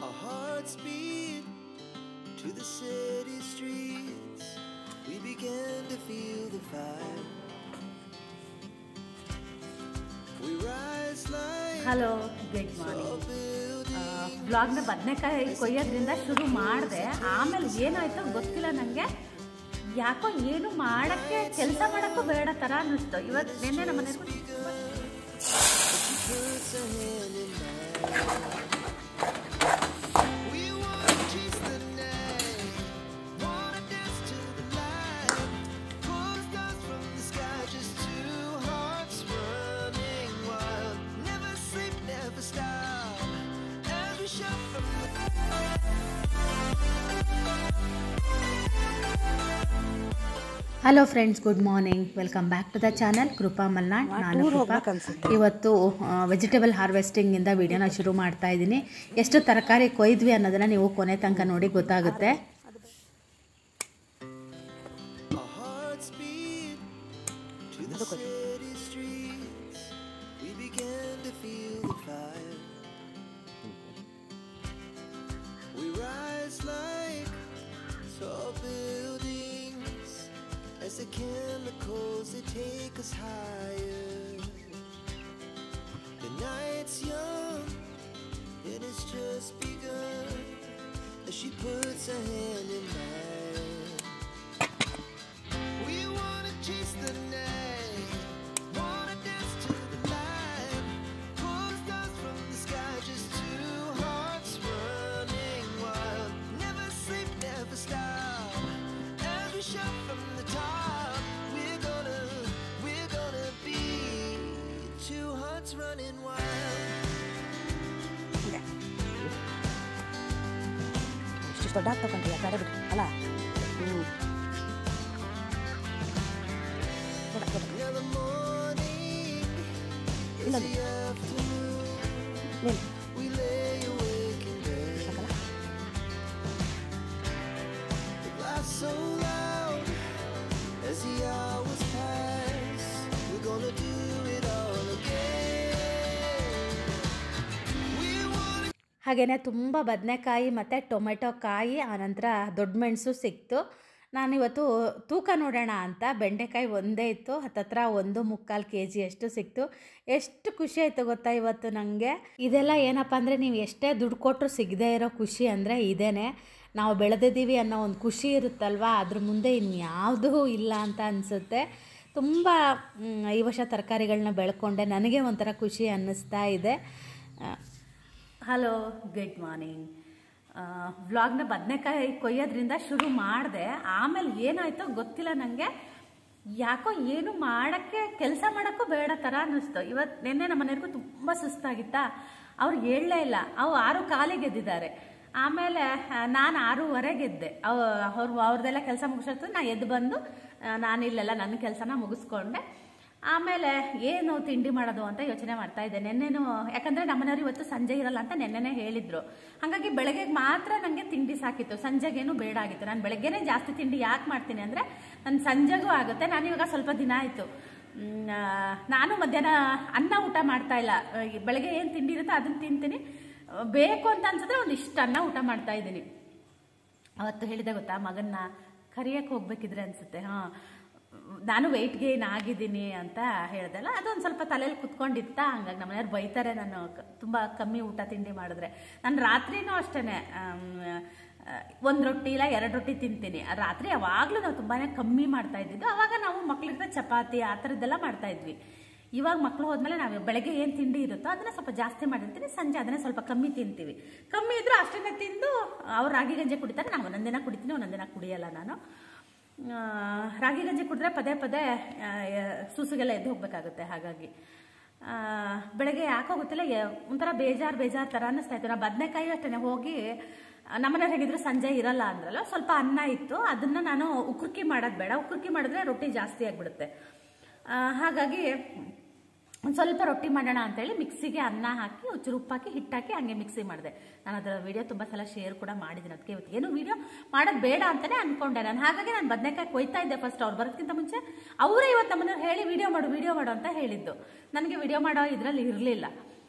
Our hearts beat to the city streets. We began to feel the fire. We rise like hello, good morning. ಬ್ಲಾಗ್ನ ಬದನೆಕಾಯಿ ಕೊಯ್ಯೋದ್ರಿಂದ ಶುರು ಮಾಡಿದೆ. ಆಮೇಲೆ ಏನಾಯ್ತು ಗೊತ್ತಿಲ್ಲ ನನಗೆ. ಯಾಕೋ ಏನು ಮಾಡೋಕ್ಕೆ ಕೆಲಸ ಮಾಡೋಕ್ಕೂ ಬೇಡ ಥರ ಅನ್ನಿಸ್ತು. ಇವತ್ತು ನಿನ್ನೆ ನಮ್ಮ ಮನೆ hello friends, good morning. Welcome back to the channel Krupa Malnad. ನಾನು ಇವತ್ತು ವೆಜಿಟೇಬಲ್ ಹಾರ್ವೆಸ್ಟಿಂಗಿಂದ ವಿಡಿಯೋನ ಶುರು ಮಾಡ್ತಾ ಇದ್ದೀನಿ. ಎಷ್ಟು ತರಕಾರಿ ಕೊಯ್ದ್ವಿ ಅನ್ನೋದನ್ನು ನೀವು ಕೊನೆ ತನಕ ನೋಡಿ ಗೊತ್ತಾಗುತ್ತೆ. As the chemicals, they take us higher. The night's young, and it's just begun. As she puts her hand in mine, we wanna chase the night, wanna dance to the light. Pull stars from the sky, just two hearts running wild. Never sleep, never stop. Every shot from the top. Running wild. ಇಷ್ಟು ದೊಡ್ಡ ತಗೊಂಡ್ರಿ ಬೇಡ ಬಿಡ್ರಿ ಅಲ್ಲ. ಇಲ್ಲ ಹಾಗೆಯೇ ತುಂಬ ಬದನೆಕಾಯಿ ಮತ್ತು ಟೊಮೆಟೊ ಕಾಯಿ, ಆನಂತರ ದೊಡ್ಡ ಮೆಣಸು ಸಿಕ್ತು. ನಾನಿವತ್ತು ತೂಕ ನೋಡೋಣ ಅಂತ ಬೆಂಡೆಕಾಯಿ ಒಂದೇ ಇತ್ತು, ಹತ್ತತ್ರ 1.25 kg ಅಷ್ಟು ಸಿಕ್ತು. ಎಷ್ಟು ಖುಷಿ ಆಯಿತು ಗೊತ್ತಾ ಇವತ್ತು ನನಗೆ. ಇದೆಲ್ಲ ಏನಪ್ಪ ಅಂದರೆ, ನೀವು ಎಷ್ಟೇ ದುಡ್ಡು ಕೊಟ್ಟರು ಸಿಗದೇ ಇರೋ ಖುಷಿ ಅಂದರೆ ಇದೇನೆ. ನಾವು ಬೆಳೆದಿದ್ದೀವಿ ಅನ್ನೋ ಒಂದು ಖುಷಿ ಇರುತ್ತಲ್ವ, ಅದ್ರ ಮುಂದೆ ಇನ್ಯಾವುದೂ ಇಲ್ಲ ಅಂತ ಅನಿಸುತ್ತೆ. ತುಂಬ ಈ ವರ್ಷ ತರಕಾರಿಗಳನ್ನ ಬೆಳ್ಕೊಂಡೆ, ನನಗೆ ಒಂಥರ ಖುಷಿ ಅನ್ನಿಸ್ತಾ ಇದೆ. Hello, good morning. ವ್ಲಾಗ್ನ ಬದನೆಕಾಯಿ ಕೊಯ್ಯೋದ್ರಿಂದ ಶುರು ಮಾಡಿದೆ. ಆಮೇಲೆ ಏನಾಯ್ತೋ ಗೊತ್ತಿಲ್ಲ ನನಗೆ. ಯಾಕೋ ಏನು ಮಾಡೋಕ್ಕೆ ಕೆಲಸ ಮಾಡೋಕ್ಕೂ ಬೇಡ ಥರ ಅನ್ನಿಸ್ತು. ಇವತ್ತು ನಿನ್ನೆ ನಮ್ಮ ಮನೆಯವ್ರಿಗೂ ತುಂಬ ಸುಸ್ತಾಗಿತ್ತಾ. ಅವ್ರು ಹೇಳಲೇ ಇಲ್ಲ. ಅವು 6:15 ಎದ್ದಿದ್ದಾರೆ. ಆಮೇಲೆ ನಾನು 6:15 ಎದ್ದೆ. ಅವ್ರದ್ದೆಲ್ಲ ಕೆಲಸ ಮುಗಿಸಿತ್ತು. ನಾನು ಎದ್ದು ಬಂದು ನಾನಿಲ್ಲೆಲ್ಲ ನನ್ನ ಕೆಲಸನ ಮುಗಿಸ್ಕೊಂಡೆ. ಆಮೇಲೆ ಏನು ತಿಂಡಿ ಮಾಡೋದು ಅಂತ ಯೋಚನೆ ಮಾಡ್ತಾ ಇದ್ದೆ. ನೆನ್ನೆನೂ ಯಾಕಂದರೆ ನಮ್ಮನೆಯವ್ರು ಇವತ್ತು ಸಂಜೆ ಇರಲ್ಲ ಅಂತ ನೆನ್ನೆನೇ ಹೇಳಿದರು. ಹಾಗಾಗಿ ಬೆಳಗ್ಗೆಗೆ ಮಾತ್ರ ನನಗೆ ತಿಂಡಿ ಸಾಕಿತ್ತು, ಸಂಜೆಗೇನು ಬೇಡ ಆಗಿತ್ತು. ನಾನು ಬೆಳಗ್ಗೆನೇ ಜಾಸ್ತಿ ತಿಂಡಿ ಯಾಕೆ ಮಾಡ್ತೀನಿ ಅಂದರೆ ನನ್ನ ಸಂಜೆಗೂ ಆಗುತ್ತೆ. ನಾನಿವಾಗ ಸ್ವಲ್ಪ ದಿನ ಆಯಿತು, ನಾನು ಮಧ್ಯಾಹ್ನ ಅನ್ನ ಊಟ ಮಾಡ್ತಾ ಇಲ್ಲ. ಬೆಳಗ್ಗೆ ಏನು ತಿಂಡಿ ಇರುತ್ತೋ ಅದನ್ನು ತಿಂತೀನಿ. ಬೇಕು ಅಂತ ಅನ್ಸಿದ್ರೆ ಒಂದಿಷ್ಟು ಅನ್ನ ಊಟ ಮಾಡ್ತಾ ಇದ್ದೀನಿ. ಅವತ್ತು ಹೇಳಿದೆ ಗೊತ್ತಾ, ಮಗನ್ನ ಕರಿಯಕ್ಕೆ ಹೋಗ್ಬೇಕಿದ್ರೆ ಅನಿಸುತ್ತೆ. ನಾನು ವೆಯ್ಟ್ ಗೇನ್ ಆಗಿದ್ದೀನಿ ಅಂತ ಹೇಳ್ದಲ್ಲ, ಅದೊಂದು ಸ್ವಲ್ಪ ತಲೆಯಲ್ಲಿ ಕುತ್ಕೊಂಡಿತ್ತ. ಹಂಗಾಗಿ ನಮ್ಮನೆಯವ್ರು ಬೈತಾರೆ ನಾನು ತುಂಬ ಕಮ್ಮಿ ಊಟ ತಿಂಡಿ ಮಾಡಿದ್ರೆ. ನಾನು ರಾತ್ರಿನೂ ಅಷ್ಟೇ 1 ರೊಟ್ಟಿ ಇಲ್ಲ 2 ರೊಟ್ಟಿ ತಿಂತೀನಿ. ರಾತ್ರಿ ಯಾವಾಗಲೂ ನಾವು ತುಂಬಾ ಕಮ್ಮಿ ಮಾಡ್ತಾ ಇದ್ದಿದ್ದು. ಆವಾಗ ನಾವು ಮಕ್ಳಿಗೆ ಚಪಾತಿ ಆ ಥರದ್ದೆಲ್ಲ ಮಾಡ್ತಾಯಿದ್ವಿ. ಇವಾಗ ಮಕ್ಕಳು ಹೋದ್ಮೇಲೆ ನಾವು ಬೆಳಗ್ಗೆ ಏನು ತಿಂಡಿ ಇರುತ್ತೋ ಅದನ್ನು ಸ್ವಲ್ಪ ಜಾಸ್ತಿ ಮಾಡಿರ್ತೀನಿ, ಸಂಜೆ ಅದನ್ನೇ ಸ್ವಲ್ಪ ಕಮ್ಮಿ ತಿಂತೀವಿ. ಕಮ್ಮಿ ಇದ್ರೂ ಅಷ್ಟನ್ನೇ ತಿಂದು ಅವ್ರು ರಾಗಿ ಗಂಜಿ ಕುಡಿತಾರೆ. ನಾನು ಒಂದೊಂದಿನ ಕುಡಿತೀನಿ, ಒಂದೊಂದಿನ ಕುಡಿಯಲ್ಲ. ನಾನು ರಾಗಿ ಗಂಜಿ ಕುಡಿದ್ರೆ ಪದೇ ಪದೇ ಸೂಸುಗೆಲ್ಲ ಎದ್ದು ಹೋಗ್ಬೇಕಾಗುತ್ತೆ. ಹಾಗಾಗಿ ಬೆಳಗ್ಗೆ ಯಾಕೋ ಗೊತ್ತಿಲ್ಲ, ಒಂಥರ ಬೇಜಾರು ಥರ ಅನ್ನಿಸ್ತಾ ಇತ್ತು. ನಾನು ಬದನೆಕಾಯಿ ಅಷ್ಟೇ ಹೋಗಿ ನಮ್ಮನೆಯವ್ರು ಹೇಗಿದ್ರು ಸಂಜೆ ಇರಲ್ಲ ಅಂದ್ರಲ್ಲ, ಸ್ವಲ್ಪ ಅನ್ನ ಇತ್ತು. ಅದನ್ನು ನಾನು ಉಕ್ಕುರ್ಕಿ ಮಾಡೋದು ಬೇಡ, ಉಕ್ಕುರ್ಕಿ ಮಾಡಿದ್ರೆ ರೊಟ್ಟಿ ಜಾಸ್ತಿ ಆಗಿಬಿಡುತ್ತೆ. ಹಾಗಾಗಿ ಒಂದು ಸ್ವಲ್ಪ ರೊಟ್ಟಿ ಮಾಡೋಣ ಅಂತೇಳಿ ಮಿಕ್ಸಿಗೆ ಅನ್ನ ಹಾಕಿ ಒಂಚೂರು ಉಪ್ಪು ಹಾಕಿ ಹಿಟ್ಟಾಕಿ ಹಂಗೆ ಮಿಕ್ಸಿ ಮಾಡಿದೆ. ನಾನು ಅದರ ವಿಡಿಯೋ ತುಂಬ ಸಲ ಶೇರ್ ಕೂಡ ಮಾಡಿದ್ದೀನಿ. ಅದಕ್ಕೆ ಇವತ್ತು ಏನು ವಿಡಿಯೋ ಮಾಡೋದು ಬೇಡ ಅಂತಲೇ ಅಂದ್ಕೊಂಡೆ ನಾನು. ಹಾಗಾಗಿ ನಾನು ಬದನೆಕಾಯಿ ಕೊಯ್ತಾ ಇದ್ದೆ ಫಸ್ಟ್. ಅವ್ರು ಬರೋದಕ್ಕಿಂತ ಮುಂಚೆ ಅವರೇ ಇವತ್ತು ನಮ್ಮನ್ನು ಹೇಳಿ ವಿಡಿಯೋ ಮಾಡು ಅಂತ ಹೇಳಿದ್ದು. ನನಗೆ ವಿಡಿಯೋ ಮಾಡೋ ಇದರಲ್ಲಿ ಇರಲಿಲ್ಲ.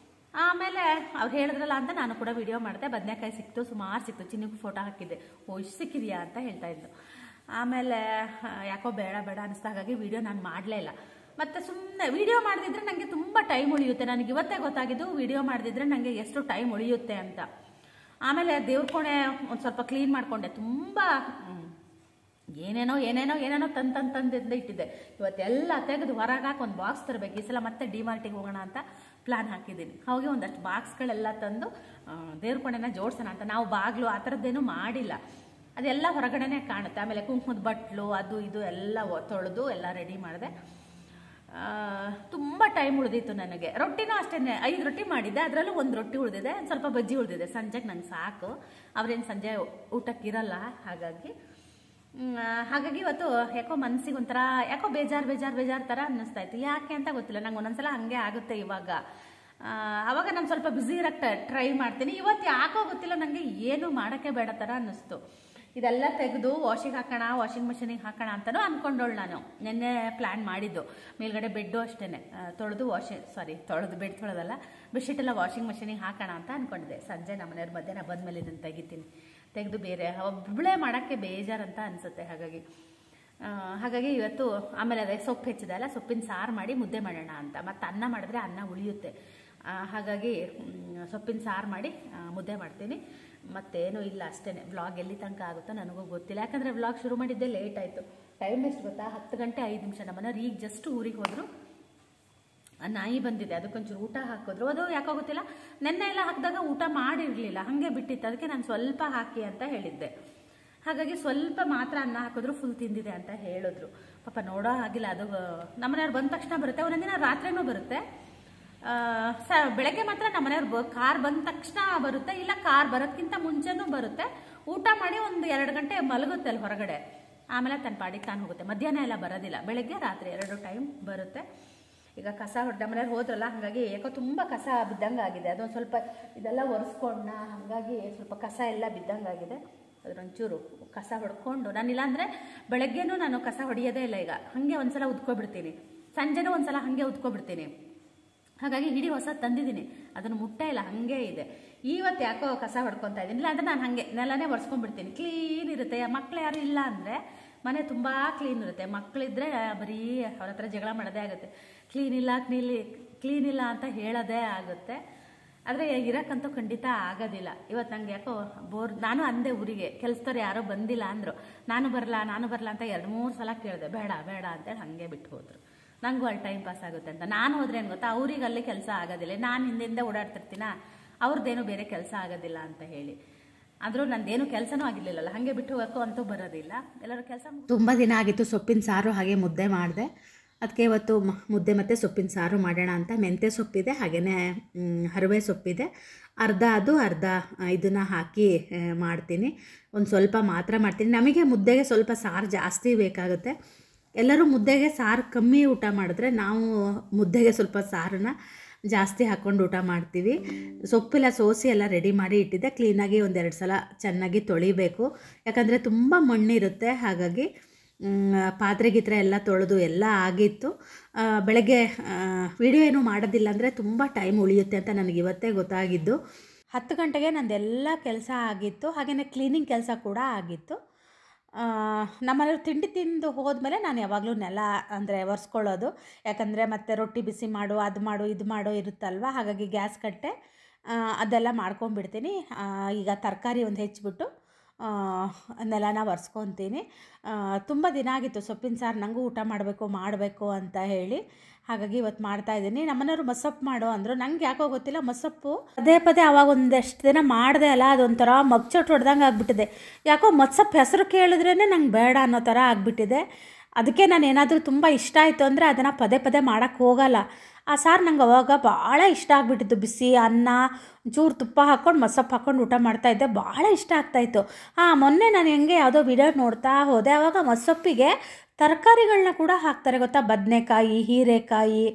ಆಮೇಲೆ ಅವ್ರು ಹೇಳಿದ್ರಲ್ಲ ಅಂತ ನಾನು ಕೂಡ ವಿಡಿಯೋ ಮಾಡಿದೆ. ಬದನೆಕಾಯಿ ಸಿಕ್ತು, ಸುಮಾರು ಸಿಕ್ತು. ಚಿನ್ನಗೂ ಫೋಟೋ ಹಾಕಿದ್ದೆ, ಇಷ್ಟು ಸಿಕ್ಕಿದೆಯಾ ಅಂತ ಹೇಳ್ತಾ ಇದ್ದು. ಆಮೇಲೆ ಯಾಕೋ ಬೇಡ ಬೇಡ ಅನಿಸ್ತಾ, ಹಾಗಾಗಿ ವಿಡಿಯೋ ನಾನು ಮಾಡಲೇ ಇಲ್ಲ. ಮತ್ತು ಸುಮ್ಮನೆ ವಿಡಿಯೋ ಮಾಡದಿದ್ರೆ ನನಗೆ ತುಂಬ ಟೈಮ್ ಉಳಿಯುತ್ತೆ. ನನಗೆ ಇವತ್ತೇ ಗೊತ್ತಾಗಿದ್ದು ವಿಡಿಯೋ ಮಾಡದಿದ್ರೆ ನನಗೆ ಎಷ್ಟು ಟೈಮ್ ಉಳಿಯುತ್ತೆ ಅಂತ. ಆಮೇಲೆ ದೇವ್ರ ಕೋಣೆ ಒಂದು ಸ್ವಲ್ಪ ಕ್ಲೀನ್ ಮಾಡಿಕೊಂಡೆ. ತುಂಬ ಏನೇನೋ ತಂದಿಂದ ಇಟ್ಟಿದ್ದೆ. ಇವತ್ತೆಲ್ಲ ತೆಗೆದು ಹೊರಗೆ ಹಾಕಿ ಒಂದು ಬಾಕ್ಸ್ ತರಬೇಕು. ಈ ಸಲ ಮತ್ತೆ ಡಿಮಾರ್ಟಿಗೆ ಹೋಗೋಣ ಅಂತ ಪ್ಲಾನ್ ಹಾಕಿದ್ದೀನಿ. ಹೋಗಿ ಒಂದಷ್ಟು ಬಾಕ್ಸ್ಗಳೆಲ್ಲ ತಂದು ದೇವ್ರ ಕೋಣೆನ ಜೋಡಿಸೋಣ ಅಂತ. ನಾವು ಬಾಗಿಲು ಆ ಥರದ್ದೇನೂ ಮಾಡಿಲ್ಲ, ಅದೆಲ್ಲ ಹೊರಗಡೆನೇ ಕಾಣುತ್ತೆ. ಆಮೇಲೆ ಕುಂಕುಮದ ಬಟ್ಲು ಅದು ಇದು ಎಲ್ಲ ತೊಳೆದು ಎಲ್ಲ ರೆಡಿ ಮಾಡಿದೆ. ತುಂಬ ಟೈಮ್ ಉಳಿದಿತ್ತು ನನಗೆ. ರೊಟ್ಟಿನೂ ಅಷ್ಟೇ, 5 ರೊಟ್ಟಿ ಮಾಡಿದ್ದೆ, ಅದರಲ್ಲೂ 1 ರೊಟ್ಟಿ ಉಳಿದಿದೆ, ಸ್ವಲ್ಪ ಬಜ್ಜಿ ಉಳಿದಿದೆ. ಸಂಜೆಗೆ ನಂಗೆ ಸಾಕು, ಅವ್ರೇನು ಸಂಜೆ ಊಟಕ್ಕಿರಲ್ಲ. ಹಾಗಾಗಿ ಇವತ್ತು ಯಾಕೋ ಮನಸ್ಸಿಗೆ ಒಂಥರ ಯಾಕೋ ಬೇಜಾರು ಥರ ಅನ್ನಿಸ್ತಾ ಇತ್ತು. ಯಾಕೆ ಅಂತ ಗೊತ್ತಿಲ್ಲ, ನಂಗೆ ಒಂದೊಂದ್ಸಲ ಹಾಗೆ ಆಗುತ್ತೆ ಇವಾಗ. ಆವಾಗ ನಾನು ಸ್ವಲ್ಪ ಬ್ಯುಸಿ ಇರೋಕ್ಕೆ ಟ್ರೈ ಮಾಡ್ತೀನಿ. ಇವತ್ತು ಯಾಕೋ ಗೊತ್ತಿಲ್ಲ, ನನಗೆ ಏನು ಮಾಡೋಕ್ಕೆ ಬೇಡ ಥರ ಅನ್ನಿಸ್ತು. ಇದೆಲ್ಲ ತೆಗೆದು ವಾಷಿಂಗ್ ಮಿಷಿನಿಗೆ ಹಾಕೋಣ ಅಂತಲೂ ಅಂದ್ಕೊಂಡೋಳು ನಾನು. ನಿನ್ನೆ ಪ್ಲ್ಯಾನ್ ಮಾಡಿದ್ದು. ಮೇಲ್ಗಡೆ ಬೆಡ್ಡು ಅಷ್ಟೇ ತೊಳೆದು ಬೆಡ್ ತೊಳೆದಲ್ಲ, ಬೆಡ್ಶೀಟೆಲ್ಲ ವಾಷಿಂಗ್ ಮಿಷಿನಿಗೆ ಹಾಕೋಣ ಅಂತ ಅಂದ್ಕೊಂಡಿದ್ದೆ. ಸಂಜೆ ನಮ್ಮ ಮನೆಯವ್ರ ಮಧ್ಯಾಹ್ನ ಬಂದಮೇಲೆ ಇದನ್ನು ತೆಗೆದು ಬೇರೆ ಒಬ್ಬಳೇ ಮಾಡೋಕ್ಕೆ ಬೇಜಾರಂತ ಅನಿಸುತ್ತೆ. ಹಾಗಾಗಿ ಇವತ್ತು ಆಮೇಲೆ ಅದೇ ಸೊಪ್ಪು ಹೆಚ್ಚಿದೆ ಅಲ್ಲ, ಸೊಪ್ಪಿನ ಸಾರು ಮಾಡಿ ಮುದ್ದೆ ಮಾಡೋಣ ಅಂತ. ಮತ್ತು ಅನ್ನ ಮಾಡಿದ್ರೆ ಅನ್ನ ಉಳಿಯುತ್ತೆ. ಹಾಗಾಗಿ ಸೊಪ್ಪಿನ ಸಾರು ಮಾಡಿ ಮುದ್ದೆ ಮಾಡ್ತೀನಿ. ಮತ್ತೇನೂ ಇಲ್ಲ, ಅಷ್ಟೇ. ವ್ಲಾಗ್ ಎಲ್ಲಿ ತನಕ ಆಗುತ್ತೋ ನನಗೂ ಗೊತ್ತಿಲ್ಲ. ಯಾಕಂದರೆ ವ್ಲಾಗ್ ಶುರು ಮಾಡಿದ್ದೆ ಲೇಟ್ ಆಯಿತು. ಟೈಮ್ ಎಷ್ಟು ಗೊತ್ತಾ, 10 ಗಂಟೆ 5 ನಿಮಿಷ. ನಮ್ಮನೆಯವ್ರು ಈಗ ಜಸ್ಟ್ ಊರಿಗೆ ಹೋದರು. ನಾಯಿ ಬಂದಿದೆ, ಅದಕ್ಕೊಂಚೂರು ಊಟ ಹಾಕಿದ್ರು. ಅದು ಯಾಕೋ ಗೊತ್ತಿಲ್ಲ, ನೆನ್ನೆ ಎಲ್ಲ ಹಾಕಿದಾಗ ಊಟ ಮಾಡಿರಲಿಲ್ಲ, ಹಾಗೆ ಬಿಟ್ಟಿತ್ತು. ಅದಕ್ಕೆ ನಾನು ಸ್ವಲ್ಪ ಹಾಕಿ ಅಂತ ಹೇಳಿದ್ದೆ. ಹಾಗಾಗಿ ಸ್ವಲ್ಪ ಮಾತ್ರ ಅನ್ನ ಹಾಕಿದ್ರು, ಫುಲ್ ತಿಂದಿದೆ ಅಂತ ಹೇಳಿದ್ರು. ಪಾಪ ನೋಡೋ ಆಗಿಲ್ಲ. ಅದು ನಮ್ಮನೆಯವ್ರು ಬಂದ ತಕ್ಷಣ ಬರುತ್ತೆ, ಒಂದೊಂದಿನ ರಾತ್ರಿನೂ ಬರುತ್ತೆ. ಬೆಳಗ್ಗೆ ಮಾತ್ರ ನಮ್ಮನೆಯವ್ರು ಕಾರ್ ಬಂದ ತಕ್ಷಣ ಬರುತ್ತೆ, ಇಲ್ಲ ಕಾರ್ ಬರೋದಕ್ಕಿಂತ ಮುಂಚೆನೂ ಬರುತ್ತೆ. ಊಟ ಮಾಡಿ ಒಂದು 2 ಗಂಟೆ ಮಲಗುತ್ತೆ ಅಲ್ಲಿ ಹೊರಗಡೆ. ಆಮೇಲೆ ತನ್ನ ಪಾಡಿಗೆ ತಾನು ಹೋಗುತ್ತೆ. ಮಧ್ಯಾಹ್ನ ಎಲ್ಲ ಬರೋದಿಲ್ಲ, ಬೆಳಗ್ಗೆ ರಾತ್ರಿ 2 ಟೈಮ್ ಬರುತ್ತೆ. ಈಗ ಕಸ ನಮ್ಮನೆಯವ್ರು ಹೋದ್ರಲ್ಲ, ಹಾಗಾಗಿ ಯಾಕೋ ತುಂಬ ಕಸ ಬಿದ್ದಂಗೆ ಆಗಿದೆ. ಅದೊಂದು ಸ್ವಲ್ಪ ಇದೆಲ್ಲ ಒರೆಸ್ಕೊಂಡ, ಹಾಗಾಗಿ ಸ್ವಲ್ಪ ಕಸ ಎಲ್ಲ ಬಿದ್ದಂಗೆ ಆಗಿದೆ. ಅದರೊಂಚೂರು ಕಸ ಹೊಡ್ಕೊಂಡು, ನಾನಿಲ್ಲ ಅಂದರೆ ಬೆಳಗ್ಗೆನೂ ನಾನು ಕಸ ಹೊಡೆಯೋದೇ ಇಲ್ಲ. ಈಗ ಹಾಗೆ ಒಂದ್ಸಲ ಉದ್ಕೊಬಿಡ್ತೀನಿ, ಸಂಜೆನೂ ಒಂದ್ಸಲ ಹಾಗೆ ಉದ್ಕೊಬಿಡ್ತೀನಿ. ಹಾಗಾಗಿ ಹಿಡಿ ಹೊಸ ತಂದಿದ್ದೀನಿ, ಅದನ್ನು ಮುಟ್ಟೇ ಇಲ್ಲ, ಹಾಗೇ ಇದೆ. ಇವತ್ತು ಯಾಕೋ ಕಸ ಹೊಡ್ಕೊತಾ ಇದ್ದೀನಿ. ಇಲ್ಲ ಅಂದರೆ ನಾನು ಹಾಗೆ ನೆಲನೇ ಒರೆಸ್ಕೊಂಡ್ಬಿಡ್ತೀನಿ, ಕ್ಲೀನ್ ಇರುತ್ತೆ. ಮಕ್ಳು ಯಾರು ಇಲ್ಲ ಅಂದರೆ ಮನೆ ತುಂಬ ಕ್ಲೀನ್ ಇರುತ್ತೆ. ಮಕ್ಕಳಿದ್ರೆ ಬರೀ ಅವ್ರ ಹತ್ರ ಜಗಳ ಮಾಡೋದೇ ಆಗುತ್ತೆ. ಕ್ಲೀನ್ ಇಲ್ಲ ಅಂತ ಹೇಳೋದೇ ಆಗುತ್ತೆ. ಆದರೆ ಇರೋಕ್ಕಂತೂ ಖಂಡಿತ ಆಗೋದಿಲ್ಲ. ಇವತ್ತು ನಂಗೆ ಯಾಕೋ ನಾನು ಅಂದೆ ಊರಿಗೆ, ಕೆಲಸದವ್ರು ಯಾರೋ ಬಂದಿಲ್ಲ ಅಂದರು. ನಾನು ಬರಲ್ಲ ಅಂತ 2-3 ಸಲ ಕೇಳಿದೆ. ಬೇಡ ಅಂತೇಳಿ ಹಾಗೆ ಬಿಟ್ಟು ಹೋದರು. ನನಗೂ ಅಲ್ಲಿ ಟೈಮ್ ಪಾಸ್ ಆಗುತ್ತೆ ಅಂತ. ನಾನು ಹೋದ್ರೆ ಏನು ಗೊತ್ತಾ, ಅವ್ರಿಗೆ ಅಲ್ಲಿ ಕೆಲಸ ಆಗೋದಿಲ್ಲ. ನಾನು ಹಿಂದಿಂದ ಓಡಾಡ್ತಿರ್ತೀನ, ಅವ್ರದ್ದೇನೂ ಬೇರೆ ಕೆಲಸ ಆಗೋದಿಲ್ಲ ಅಂತ ಹೇಳಿ. ಆದರೂ ನಂದೇನು ಕೆಲಸನೂ ಆಗಿರಲಿಲ್ಲ, ಹಾಗೆ ಬಿಟ್ಟು ಹೋಗೋಕ್ಕೂ ಅಂತೂ ಬರೋದಿಲ್ಲ. ಎಲ್ಲರೂ ಕೆಲಸ ತುಂಬ ದಿನ ಆಗಿತ್ತು. ಸೊಪ್ಪಿನ ಸಾರು ಹಾಗೆ ಮುದ್ದೆ ಮಾಡಿದೆ. ಅದಕ್ಕೆ ಇವತ್ತು ಮುದ್ದೆ ಮತ್ತು ಸೊಪ್ಪಿನ ಸಾರು ಮಾಡೋಣ ಅಂತ. ಮೆಂತ್ಯ ಸೊಪ್ಪಿದೆ, ಹಾಗೆಯೇ ಹರವೆ ಸೊಪ್ಪಿದೆ. ಅರ್ಧ ಇದನ್ನು ಹಾಕಿ ಮಾಡ್ತೀನಿ. ಒಂದು ಸ್ವಲ್ಪ ಮಾತ್ರ ಮಾಡ್ತೀನಿ. ನಮಗೆ ಮುದ್ದೆಗೆ ಸ್ವಲ್ಪ ಸಾರು ಜಾಸ್ತಿ ಬೇಕಾಗುತ್ತೆ. ಎಲ್ಲರೂ ಮುದ್ದೆಗೆ ಸಾರು ಕಮ್ಮಿ ಊಟ ಮಾಡಿದ್ರೆ, ನಾವು ಮುದ್ದೆಗೆ ಸ್ವಲ್ಪ ಸಾರನ್ನ ಜಾಸ್ತಿ ಹಾಕ್ಕೊಂಡು ಊಟ ಮಾಡ್ತೀವಿ. ಸೊಪ್ಪೆಲ್ಲ ಸೋಸಿ ಎಲ್ಲ ರೆಡಿ ಮಾಡಿ ಇಟ್ಟಿದ್ದೆ. ಕ್ಲೀನಾಗಿ 1-2 ಸಲ ಚೆನ್ನಾಗಿ ತೊಳಿಬೇಕು, ಯಾಕಂದರೆ ತುಂಬ ಮಣ್ಣಿರುತ್ತೆ. ಹಾಗಾಗಿ ಪಾತ್ರೆ ಗೀತ್ರೆ ಎಲ್ಲ ತೊಳೆದು ಎಲ್ಲ ಆಗಿತ್ತು. ಬೆಳಗ್ಗೆ ವಿಡಿಯೋ ಏನೂ ಮಾಡೋದಿಲ್ಲ ಅಂದರೆ ತುಂಬ ಟೈಮ್ ಉಳಿಯುತ್ತೆ ಅಂತ ನನಗೆ ಇವತ್ತೇ ಗೊತ್ತಾಗಿದ್ದು. 10 ಗಂಟೆಗೆ ನಂದೆಲ್ಲ ಕೆಲಸ ಆಗಿತ್ತು, ಹಾಗೆಯೇ ಕ್ಲೀನಿಂಗ್ ಕೆಲಸ ಕೂಡ ಆಗಿತ್ತು. ನಮ್ಮನೆಯವ್ರು ತಿಂಡಿ ತಿಂದು ಹೋದ್ಮೇಲೆ ನಾನು ಯಾವಾಗಲೂ ನೆಲ ಅಂದರೆ ಒರೆಸ್ಕೊಳ್ಳೋದು. ಯಾಕಂದರೆ ಮತ್ತೆ ರೊಟ್ಟಿ ಬಿಸಿ ಮಾಡು, ಅದು ಮಾಡು, ಇದು ಮಾಡು ಇರುತ್ತಲ್ವ. ಹಾಗಾಗಿ ಗ್ಯಾಸ್ ಕಟ್ಟೆ ಅದೆಲ್ಲ ಮಾಡ್ಕೊಂಡ್ಬಿಡ್ತೀನಿ. ಈಗ ತರಕಾರಿ ಒಂದು ಹೆಚ್ಚಿಬಿಟ್ಟು ನೆಲನ ಒರೆಸ್ಕೊತೀನಿ. ತುಂಬ ದಿನ ಆಗಿತ್ತು ಸೊಪ್ಪಿನ ಸಾರು ನನಗೂ ಊಟ ಮಾಡಬೇಕು ಅಂತ ಹೇಳಿ. ಹಾಗಾಗಿ ಇವತ್ತು ಮಾಡ್ತಾಯಿದ್ದೀನಿ. ನಮ್ಮನೆಯವರು ಮಸ್ಸೊಪ್ಪು ಮಾಡು ಅಂದರು. ನಂಗೆ ಯಾಕೋ ಗೊತ್ತಿಲ್ಲ, ಮಸ್ಸೊಪ್ಪು ಪದೇ ಆವಾಗ ಒಂದಷ್ಟು ದಿನ ಮಾಡಿದೆ ಅಲ್ಲ, ಅದೊಂಥರ ಮಗ್ಚೊಟ್ಟು ಹೊಡೆದಂಗೆ ಆಗಿಬಿಟ್ಟಿದೆ. ಯಾಕೋ ಮಸ್ಸೊಪ್ಪು ಹೆಸರು ಕೇಳಿದ್ರೇ ನಂಗೆ ಬೇಡ ಅನ್ನೋ ಥರ ಆಗಿಬಿಟ್ಟಿದೆ. ಅದಕ್ಕೆ ನಾನು ಏನಾದರೂ ತುಂಬ ಇಷ್ಟ ಆಯಿತು ಅಂದರೆ ಅದನ್ನು ಪದೇ ಮಾಡೋಕ್ಕೆ ಹೋಗಲ್ಲ. ಆ ಸಾರು ನಂಗೆ ಅವಾಗ ಭಾಳ ಇಷ್ಟ ಆಗಿಬಿಟ್ಟಿತ್ತು. ಬಿಸಿ ಅನ್ನ, ಚೂರು ತುಪ್ಪ ಹಾಕ್ಕೊಂಡು ಮಸ್ಸೊಪ್ಪು ಹಾಕ್ಕೊಂಡು ಊಟ ಮಾಡ್ತಾಯಿದ್ದೆ, ಭಾಳ ಇಷ್ಟ ಆಗ್ತಾಯಿತ್ತು. ಮೊನ್ನೆ ನಾನು ಹೆಂಗೆ ಯಾವುದೋ ವಿಡಿಯೋ ನೋಡ್ತಾ ಹೋದೆ, ಆವಾಗ ಮಸ್ಸೊಪ್ಪಿಗೆ ತರಕಾರಿಗಳನ್ನ ಕೂಡ ಹಾಕ್ತಾರೆ ಗೊತ್ತಾ. ಬದನೆಕಾಯಿ, ಹೀರೆಕಾಯಿ,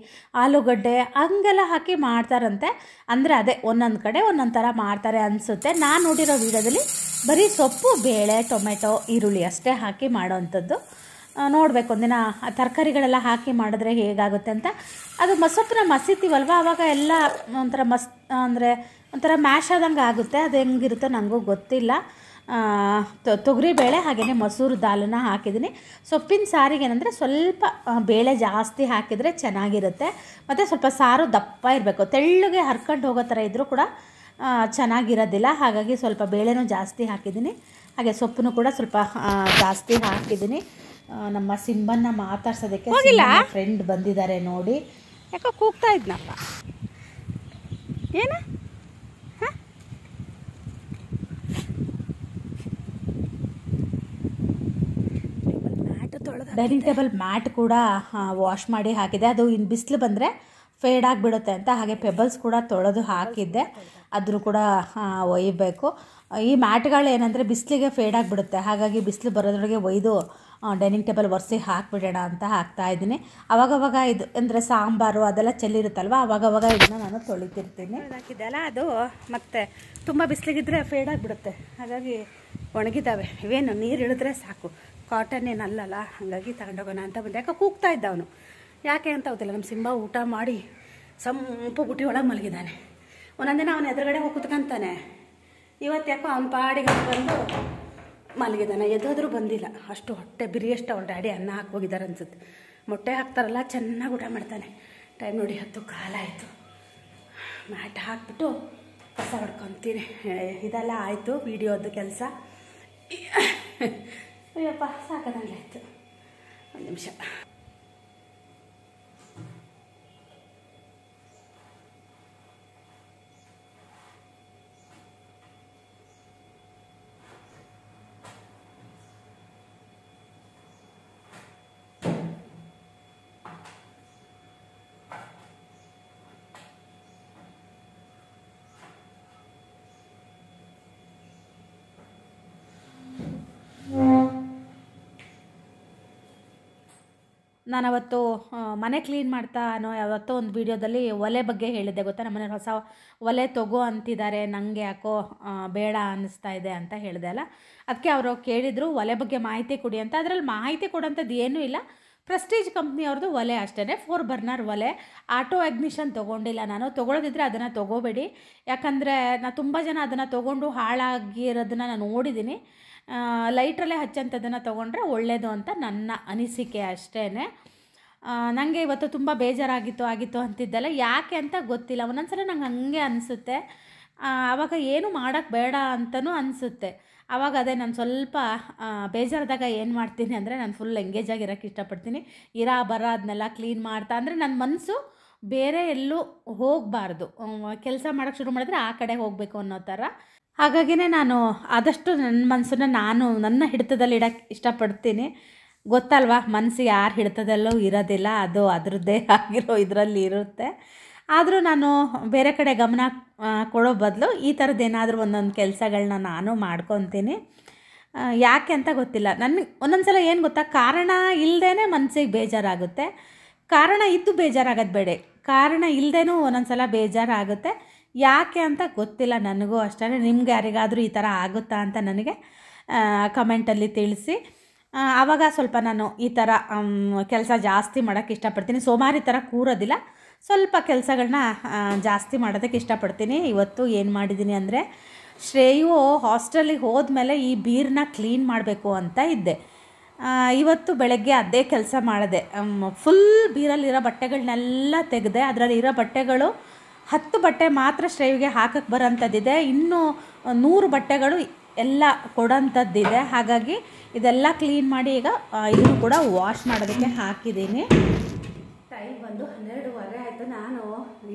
ಆಲೂಗಡ್ಡೆ ಹಂಗೆಲ್ಲ ಹಾಕಿ ಮಾಡ್ತಾರಂತೆ. ಅಂದರೆ ಅದೇ ಒಂದೊಂದು ಕಡೆ ಒಂದೊಂದು ಥರ ಮಾಡ್ತಾರೆ ಅನಿಸುತ್ತೆ. ನಾನು ನೋಡಿರೋ ವಿಡಿಯೋದಲ್ಲಿ ಬರೀ ಸೊಪ್ಪು, ಬೇಳೆ, ಟೊಮೆಟೊ, ಈರುಳ್ಳಿ ಅಷ್ಟೇ ಹಾಕಿ ಮಾಡೋವಂಥದ್ದು. ನೋಡಬೇಕು ಒಂದಿನ ತರಕಾರಿಗಳೆಲ್ಲ ಹಾಕಿ ಮಾಡಿದ್ರೆ ಹೇಗಾಗುತ್ತೆ ಅಂತ. ಅದು ಸೊಪ್ಪನ್ನ ಮಸಿತೀವಲ್ವ ಆವಾಗ ಎಲ್ಲ ಒಂಥರ ಅಂದರೆ ಒಂಥರ ಮ್ಯಾಶ್ ಆದಂಗೆ ಆಗುತ್ತೆ. ಅದು ಹೆಂಗಿರುತ್ತೋ ನನಗೂ ಗೊತ್ತಿಲ್ಲ. ತೊಗರಿಬೇಳೆ ಹಾಗೆಯೇ ಮಸೂರು ದಾಲನ್ನ ಹಾಕಿದ್ದೀನಿ. ಸೊಪ್ಪಿನ ಸಾರಿಗೆ ಏನಂದರೆ ಸ್ವಲ್ಪ ಬೇಳೆ ಜಾಸ್ತಿ ಹಾಕಿದರೆ ಚೆನ್ನಾಗಿರುತ್ತೆ. ಮತ್ತು ಸ್ವಲ್ಪ ಸಾರು ದಪ್ಪ ಇರಬೇಕು, ತೆಳ್ಳಗೆ ಹರ್ಕೊಂಡು ಹೋಗೋ ಥರ ಇದ್ದರೂ ಕೂಡ ಚೆನ್ನಾಗಿರೋದಿಲ್ಲ. ಹಾಗಾಗಿ ಸ್ವಲ್ಪ ಬೇಳೆನೂ ಜಾಸ್ತಿ ಹಾಕಿದ್ದೀನಿ. ಹಾಗೆ ಸೊಪ್ಪನ್ನು ಕೂಡ ಸ್ವಲ್ಪ ಜಾಸ್ತಿ ಹಾಕಿದ್ದೀನಿ. ನಮ್ಮ ಸಿಂಬನ್ನ ಮಾತಾಡ್ಸೋದಕ್ಕೆ ಫ್ರೆಂಡ್ ಬಂದಿದ್ದಾರೆ ನೋಡಿ. ಯಾಕೋ ಕೂಗ್ತಾ ಇದ್ನಪ್ಪ, ಏನು ಡೈನಿಂಗ್ ಟೇಬಲ್ ಮ್ಯಾಟ್ ಕೂಡ ವಾಶ್ ಮಾಡಿ ಹಾಕಿದೆ. ಅದು ಇನ್ನು ಬಿಸಿಲು ಬಂದರೆ ಫೇಡ್ ಆಗಿಬಿಡುತ್ತೆ ಅಂತ ಹಾಗೆ ಪೆಬಲ್ಸ್ ಕೂಡ ತೊಳೆದು ಹಾಕಿದ್ದೆ, ಅದನ್ನು ಕೂಡ ಒಯ್ಯಬೇಕು. ಈ ಮ್ಯಾಟ್ಗಳು ಏನಂದರೆ ಬಿಸಿಲಿಗೆ ಫೇಡ್ ಆಗಿಬಿಡುತ್ತೆ, ಹಾಗಾಗಿ ಬಿಸಿಲು ಬರೋದ್ರೊಳಗೆ ಒಯ್ದು ಡೈನಿಂಗ್ ಟೇಬಲ್ ಒರೆಸಿ ಹಾಕಿಬಿಡೋಣ ಅಂತ ಹಾಕ್ತಾಯಿದ್ದೀನಿ. ಅವಾಗವಾಗ ಇದು ಅಂದರೆ ಸಾಂಬಾರು ಅದೆಲ್ಲ ಚೆಲ್ಲಿರುತ್ತಲ್ವ, ಅವಾಗವಾಗ ಇದನ್ನು ನಾನು ತೊಳಿತಿರ್ತೀನಿ. ಹಾಕಿದ್ದೆ ಅಲ್ಲ, ಅದು ಮತ್ತೆ ತುಂಬ ಬಿಸಿಲಿಗಿದ್ರೆ ಫೇಡ್ ಆಗಿಬಿಡುತ್ತೆ. ಹಾಗಾಗಿ ಒಣಗಿದ್ದಾವೆ, ಇವೇನು ನೀರು ಇಳಿದ್ರೆ ಸಾಕು, ಕಾಟನ್ ಏನಲ್ಲಲ್ಲ. ಹಾಗಾಗಿ ತಗೊಂಡೋಗೋಣ ಅಂತ ಬಂದೆ. ಯಾಕೆ ಕೂಗ್ತಾ ಇದ್ದ ಅವನು, ಯಾಕೆ ಅಂತ ಗೊತ್ತಿಲ್ಲ. ನಮ್ಮ ಸಿಂಬ ಊಟ ಮಾಡಿ ಸಂಪು ಬುಟ್ಟಿ ಒಳಗೆ ಮಲಗಿದ್ದಾನೆ. ಒಂದೊಂದಿನ ಅವನ ಎದುರುಗಡೆ ಹೋಗಿ ಕುತ್ಕೊಂತಾನೆ. ಇವತ್ತು ಯಾಕೋ ಅವನ ಪಾಡಿಗೆ ಬಂದು ಮಲಗಿದ್ದಾನೆ, ಎದ್ದೋದ್ರೂ ಬಂದಿಲ್ಲ. ಅಷ್ಟು ಹೊಟ್ಟೆ ಬಿರಿಯಷ್ಟು ಅವ್ರ ಡ್ಯಾಡಿ ಅನ್ನ ಹಾಕೋಗಿದ್ದಾರೆ ಅನ್ಸುತ್ತೆ. ಮೊಟ್ಟೆ ಹಾಕ್ತಾರಲ್ಲ, ಚೆನ್ನಾಗಿ ಊಟ ಮಾಡ್ತಾನೆ. ಟೈಮ್ ನೋಡಿ 10 ಆಯಿತು. ಮ್ಯಾಟ್ ಹಾಕ್ಬಿಟ್ಟು ಕಸ ಹೊಡ್ಕೊತೀನಿ. ಇದೆಲ್ಲ ಆಯಿತು ವಿಡಿಯೋದು ಕೆಲಸ. ಅಯ್ಯಪ್ಪ ಸಾಕದಂಗೆ ಆಯಿತು. ಒಂದು ನಿಮಿಷ. ನಾನವತ್ತು ಮನೆ ಕ್ಲೀನ್ ಮಾಡ್ತಾ ಯಾವತ್ತೋ ಒಂದು ವೀಡಿಯೋದಲ್ಲಿ ಒಲೆ ಬಗ್ಗೆ ಹೇಳಿದ್ದೆ ಗೊತ್ತಾ. ನಮ್ಮ ಮನೇಲಿ ಹೊಸ ಒಲೆ ತಗೋ ಅಂತಿದ್ದಾರೆ, ನನಗೆ ಯಾಕೋ ಬೇಡ ಅನ್ನಿಸ್ತಾ ಇದೆ ಅಂತ ಹೇಳಿದೆ ಅಲ್ಲ. ಅದಕ್ಕೆ ಅವರು ಕೇಳಿದರು ಒಲೆ ಬಗ್ಗೆ ಮಾಹಿತಿ ಕೊಡಿ ಅಂತ. ಅದರಲ್ಲಿ ಮಾಹಿತಿ ಕೊಡೋಂಥದ್ದು ಏನೂ ಇಲ್ಲ. ಪ್ರೆಸ್ಟೀಜ್ ಕಂಪ್ನಿಯವ್ರದ್ದು ಒಲೆ ಅಷ್ಟೇ, 4 ಬರ್ನರ್ ಒಲೆ. ಆಟೋ ಅಗ್ನಿಷನ್ ತೊಗೊಂಡಿಲ್ಲ ನಾನು. ತೊಗೊಳೋದಿದ್ರೆ ಅದನ್ನು ತೊಗೋಬೇಡಿ, ಯಾಕಂದರೆ ನಾನು ತುಂಬ ಜನ ಅದನ್ನು ತೊಗೊಂಡು ಹಾಳಾಗಿರೋದನ್ನು ನಾನು ನೋಡಿದ್ದೀನಿ. ಲೈಟ್ರಲ್ಲೇ ಹಚ್ಚಂಥದ್ದನ್ನು ತೊಗೊಂಡ್ರೆ ಒಳ್ಳೆಯದು ಅಂತ ನನ್ನ ಅನಿಸಿಕೆ ಅಷ್ಟೇ. ನನಗೆ ಇವತ್ತು ತುಂಬ ಬೇಜಾರಾಗಿತ್ತು ಅಂತಿದ್ದೆಲ್ಲ ಯಾಕೆ ಅಂತ ಗೊತ್ತಿಲ್ಲ. ಒಂದೊಂದ್ಸಲ ನಂಗೆ ಹಂಗೆ ಅನಿಸುತ್ತೆ, ಆವಾಗ ಏನು ಮಾಡೋಕ್ಕೆ ಬೇಡ ಅಂತಲೂ ಅನಿಸುತ್ತೆ. ಆವಾಗ ಅದೇ ನಾನು ಸ್ವಲ್ಪ ಬೇಜಾರದಾಗ ಏನು ಮಾಡ್ತೀನಿ ಅಂದರೆ ನಾನು ಫುಲ್ ಎಂಗೇಜ್ ಆಗಿರೋಕ್ಕೆ ಇಷ್ಟಪಡ್ತೀನಿ. ಬರ ಅದನ್ನೆಲ್ಲ ಕ್ಲೀನ್ ಮಾಡ್ತಾ ಅಂದರೆ ನನ್ನ ಮನಸ್ಸು ಬೇರೆ ಎಲ್ಲೂ ಹೋಗಬಾರ್ದು. ಕೆಲಸ ಮಾಡೋಕ್ಕೆ ಶುರು ಮಾಡಿದ್ರೆ ಆ ಕಡೆ ಹೋಗಬೇಕು ಅನ್ನೋ ಥರ. ಹಾಗಾಗಿನೇ ನಾನು ಆದಷ್ಟು ನನ್ನ ಮನಸ್ಸನ್ನು ನಾನು ನನ್ನ ಹಿಡಿತದಲ್ಲಿ ಇಡೋಕ್ಕೆ ಇಷ್ಟಪಡ್ತೀನಿ. ಗೊತ್ತಲ್ವಾ, ಮನಸ್ಸು ಯಾರ ಹಿಡಿತದಲ್ಲೂ ಇರೋದಿಲ್ಲ, ಅದು ಅದರದ್ದೇ ಆಗಿರೋ ಇದರಲ್ಲಿ ಇರುತ್ತೆ. ಆದರೂ ನಾನು ಬೇರೆ ಕಡೆ ಗಮನ ಕೊಡೋ ಬದಲು ಈ ಥರದ್ದು ಏನಾದರೂ ಒಂದೊಂದು ಕೆಲಸಗಳನ್ನ ನಾನು ಮಾಡ್ಕೊತೀನಿ. ಯಾಕೆ ಅಂತ ಗೊತ್ತಿಲ್ಲ. ನನಗೆ ಒಂದೊಂದು ಸಲ ಏನು ಗೊತ್ತಾ, ಕಾರಣ ಇಲ್ಲದೇ ಮನಸ್ಸಿಗೆ ಬೇಜಾರಾಗುತ್ತೆ. ಕಾರಣ ಇದ್ದು ಬೇಜಾರಾಗೋದು ಬೇಡ, ಕಾರಣ ಇಲ್ಲದೇನೂ ಒಂದೊಂದು ಸಲ ಬೇಜಾರಾಗುತ್ತೆ. ಯಾಕೆ ಅಂತ ಗೊತ್ತಿಲ್ಲ ನನಗೂ ಅಷ್ಟೇ. ನಿಮ್ಗೆ ಯಾರಿಗಾದರೂ ಈ ಥರ ಆಗುತ್ತಾ ಅಂತ ನನಗೆ ಕಮೆಂಟಲ್ಲಿ ತಿಳಿಸಿ. ಆವಾಗ ಸ್ವಲ್ಪ ನಾನು ಈ ಥರ ಕೆಲಸ ಜಾಸ್ತಿ ಮಾಡೋಕ್ಕೆ ಇಷ್ಟಪಡ್ತೀನಿ. ಸೋಮಾರಿ ಥರ ಕೂರೋದಿಲ್ಲ, ಸ್ವಲ್ಪ ಕೆಲಸಗಳನ್ನ ಜಾಸ್ತಿ ಮಾಡೋದಕ್ಕೆ ಇಷ್ಟಪಡ್ತೀನಿ. ಇವತ್ತು ಏನು ಮಾಡಿದ್ದೀನಿ ಅಂದರೆ, ಶ್ರೇಯು ಹಾಸ್ಟೆಲಿಗೆ ಹೋದ್ಮೇಲೆ ಈ ಬೀರನ್ನ ಕ್ಲೀನ್ ಮಾಡಬೇಕು ಅಂತ ಇದ್ದೆ. ಇವತ್ತು ಬೆಳಗ್ಗೆ ಅದೇ ಕೆಲಸ ಮಾಡಿದೆ. ಫುಲ್ ಬೀರಲ್ಲಿರೋ ಬಟ್ಟೆಗಳನ್ನೆಲ್ಲ ತೆಗೆದೆ. ಅದರಲ್ಲಿ ಇರೋ ಬಟ್ಟೆಗಳು 10 ಬಟ್ಟೆ ಮಾತ್ರ ಶ್ರೇವಿಗೆ ಹಾಕಕ್ಕೆ ಬರೋಂಥದ್ದಿದೆ, ಇನ್ನೂ 100 ಬಟ್ಟೆಗಳು ಎಲ್ಲ ಕೊಡೋಂಥದ್ದಿದೆ. ಹಾಗಾಗಿ ಇದೆಲ್ಲ ಕ್ಲೀನ್ ಮಾಡಿ ಈಗ ಇದನ್ನು ಕೂಡ ವಾಶ್ ಮಾಡೋದಕ್ಕೆ ಹಾಕಿದ್ದೀನಿ. ಟೈಮ್ ಬಂದು 12:15 ಆಯಿತು. ನಾನು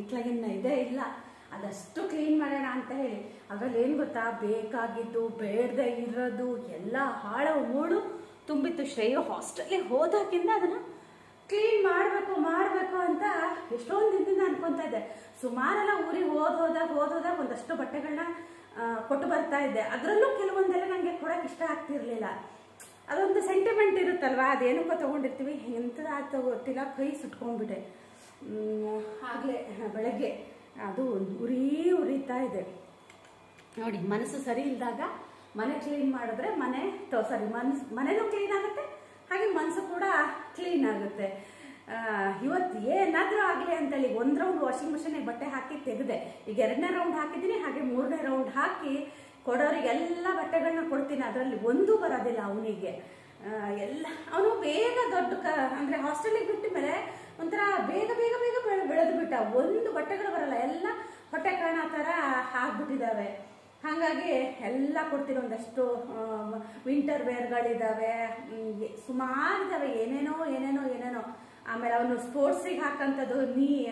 ಇಟ್ಲಾಗಿನ್ನ ಇದೇ ಇಲ್ಲ, ಅದಷ್ಟು ಕ್ಲೀನ್ ಮಾಡೋಣ ಅಂತ ಹೇಳಿ. ಅದರಲ್ಲಿ ಏನು ಗೊತ್ತಾ, ಬೇಕಾಗಿದ್ದು ಬೇಡದೆ ಇರೋದು ಎಲ್ಲ ಹಾಳು ಮೂಳು ತುಂಬಿತ್ತು. ಶ್ರೇಯು ಹಾಸ್ಟೆಲಿಗೆ ಹೋದಾಗಿಂದ ಅದನ್ನು ಕ್ಲೀನ್ ಮಾಡಬೇಕು ಅಂತ ಎಷ್ಟೊಂದು ದಿನದಿಂದ ಅನ್ಕೊತಾ ಇದ್ದೆ. ಸುಮಾರೆಲ್ಲ ಊರಿಗೆ ಹೋದಾಗ ಒಂದಷ್ಟು ಬಟ್ಟೆಗಳನ್ನ ಕೊಟ್ಟು ಬರ್ತಾ ಇದ್ದೆ. ಅದರಲ್ಲೂ ಕೆಲವೊಂದೆಲ್ಲ ನನಗೆ ಕೊಡೋಕೆ ಇಷ್ಟ ಆಗ್ತಿರ್ಲಿಲ್ಲ. ಅದೊಂದು ಸೆಂಟಿಮೆಂಟ್ ಇರುತ್ತಲ್ವ, ಅದೇನಕ್ಕೋ ತೊಗೊಂಡಿರ್ತೀವಿ. ಎಂಥದ್ದಾಗ್ತೋ ಗೊತ್ತಿಲ್ಲ, ಕೈ ಸುಟ್ಕೊಂಡ್ಬಿಟ್ಟೆ. ಆಗಲೇ ಬೆಳಗ್ಗೆ ಅದು ಉರಿತಾ ಇದೆ ನೋಡಿ. ಮನಸ್ಸು ಸರಿ ಇಲ್ದಾಗ ಮನೆ ಕ್ಲೀನ್ ಮಾಡಿದ್ರೆ ಮನೆನೂ ಕ್ಲೀನ್ ಆಗುತ್ತೆ, ಹಾಗೆ ಮನಸ್ಸು ಕೂಡ ಕ್ಲೀನ್ ಆಗುತ್ತೆ. ಇವತ್ತು ಏನಾದರೂ ಆಗಲಿ ಅಂತೇಳಿ 1 ರೌಂಡ್ ವಾಷಿಂಗ್ ಮಿಷಿನಿಗೆ ಬಟ್ಟೆ ಹಾಕಿ ತೆಗೆದೆ. ಈಗ 2ನೇ ರೌಂಡ್ ಹಾಕಿದ್ದೀನಿ, ಹಾಗೆ 3ನೇ ರೌಂಡ್ ಹಾಕಿ ಕೊಡೋರಿಗೆಲ್ಲ ಬಟ್ಟೆಗಳನ್ನ ಕೊಡ್ತೀನಿ. ಅದರಲ್ಲಿ ಒಂದು ಬರೋದಿಲ್ಲ ಅವನಿಗೆ. ಎಲ್ಲ ಅವನು ಬೇಗ ದೊಡ್ಡ ಅಂದರೆ ಹಾಸ್ಟೆಲಿಗೆ ಬಿಟ್ಟ ಮೇಲೆ ಒಂಥರ ಬೇಗ ಬೇಗ ಬೇಗ ಬೆಳೆದು ಬಿಟ್ಟ. ಒಂದು ಬಟ್ಟೆಗಳು ಬರಲ್ಲ, ಎಲ್ಲ ಹೊಟ್ಟೆ ಕಾಣೋ ಥರ ಆಗ್ಬಿಟ್ಟಿದ್ದಾವೆ. ಹಾಗಾಗಿ ಎಲ್ಲ ಕೊಡ್ತೀನಿ. ಒಂದಷ್ಟು ವಿಂಟರ್ ವೇರ್ಗಳಿದ್ದಾವೆ, ಸುಮಾರಿದ್ದಾವೆ, ಏನೇನೋ ಏನೇನೋ ಏನೇನೋ. ಆಮೇಲೆ ಅವನು ಸ್ಪೋರ್ಟ್ಸಿಗೆ ಹಾಕಂಥದ್ದು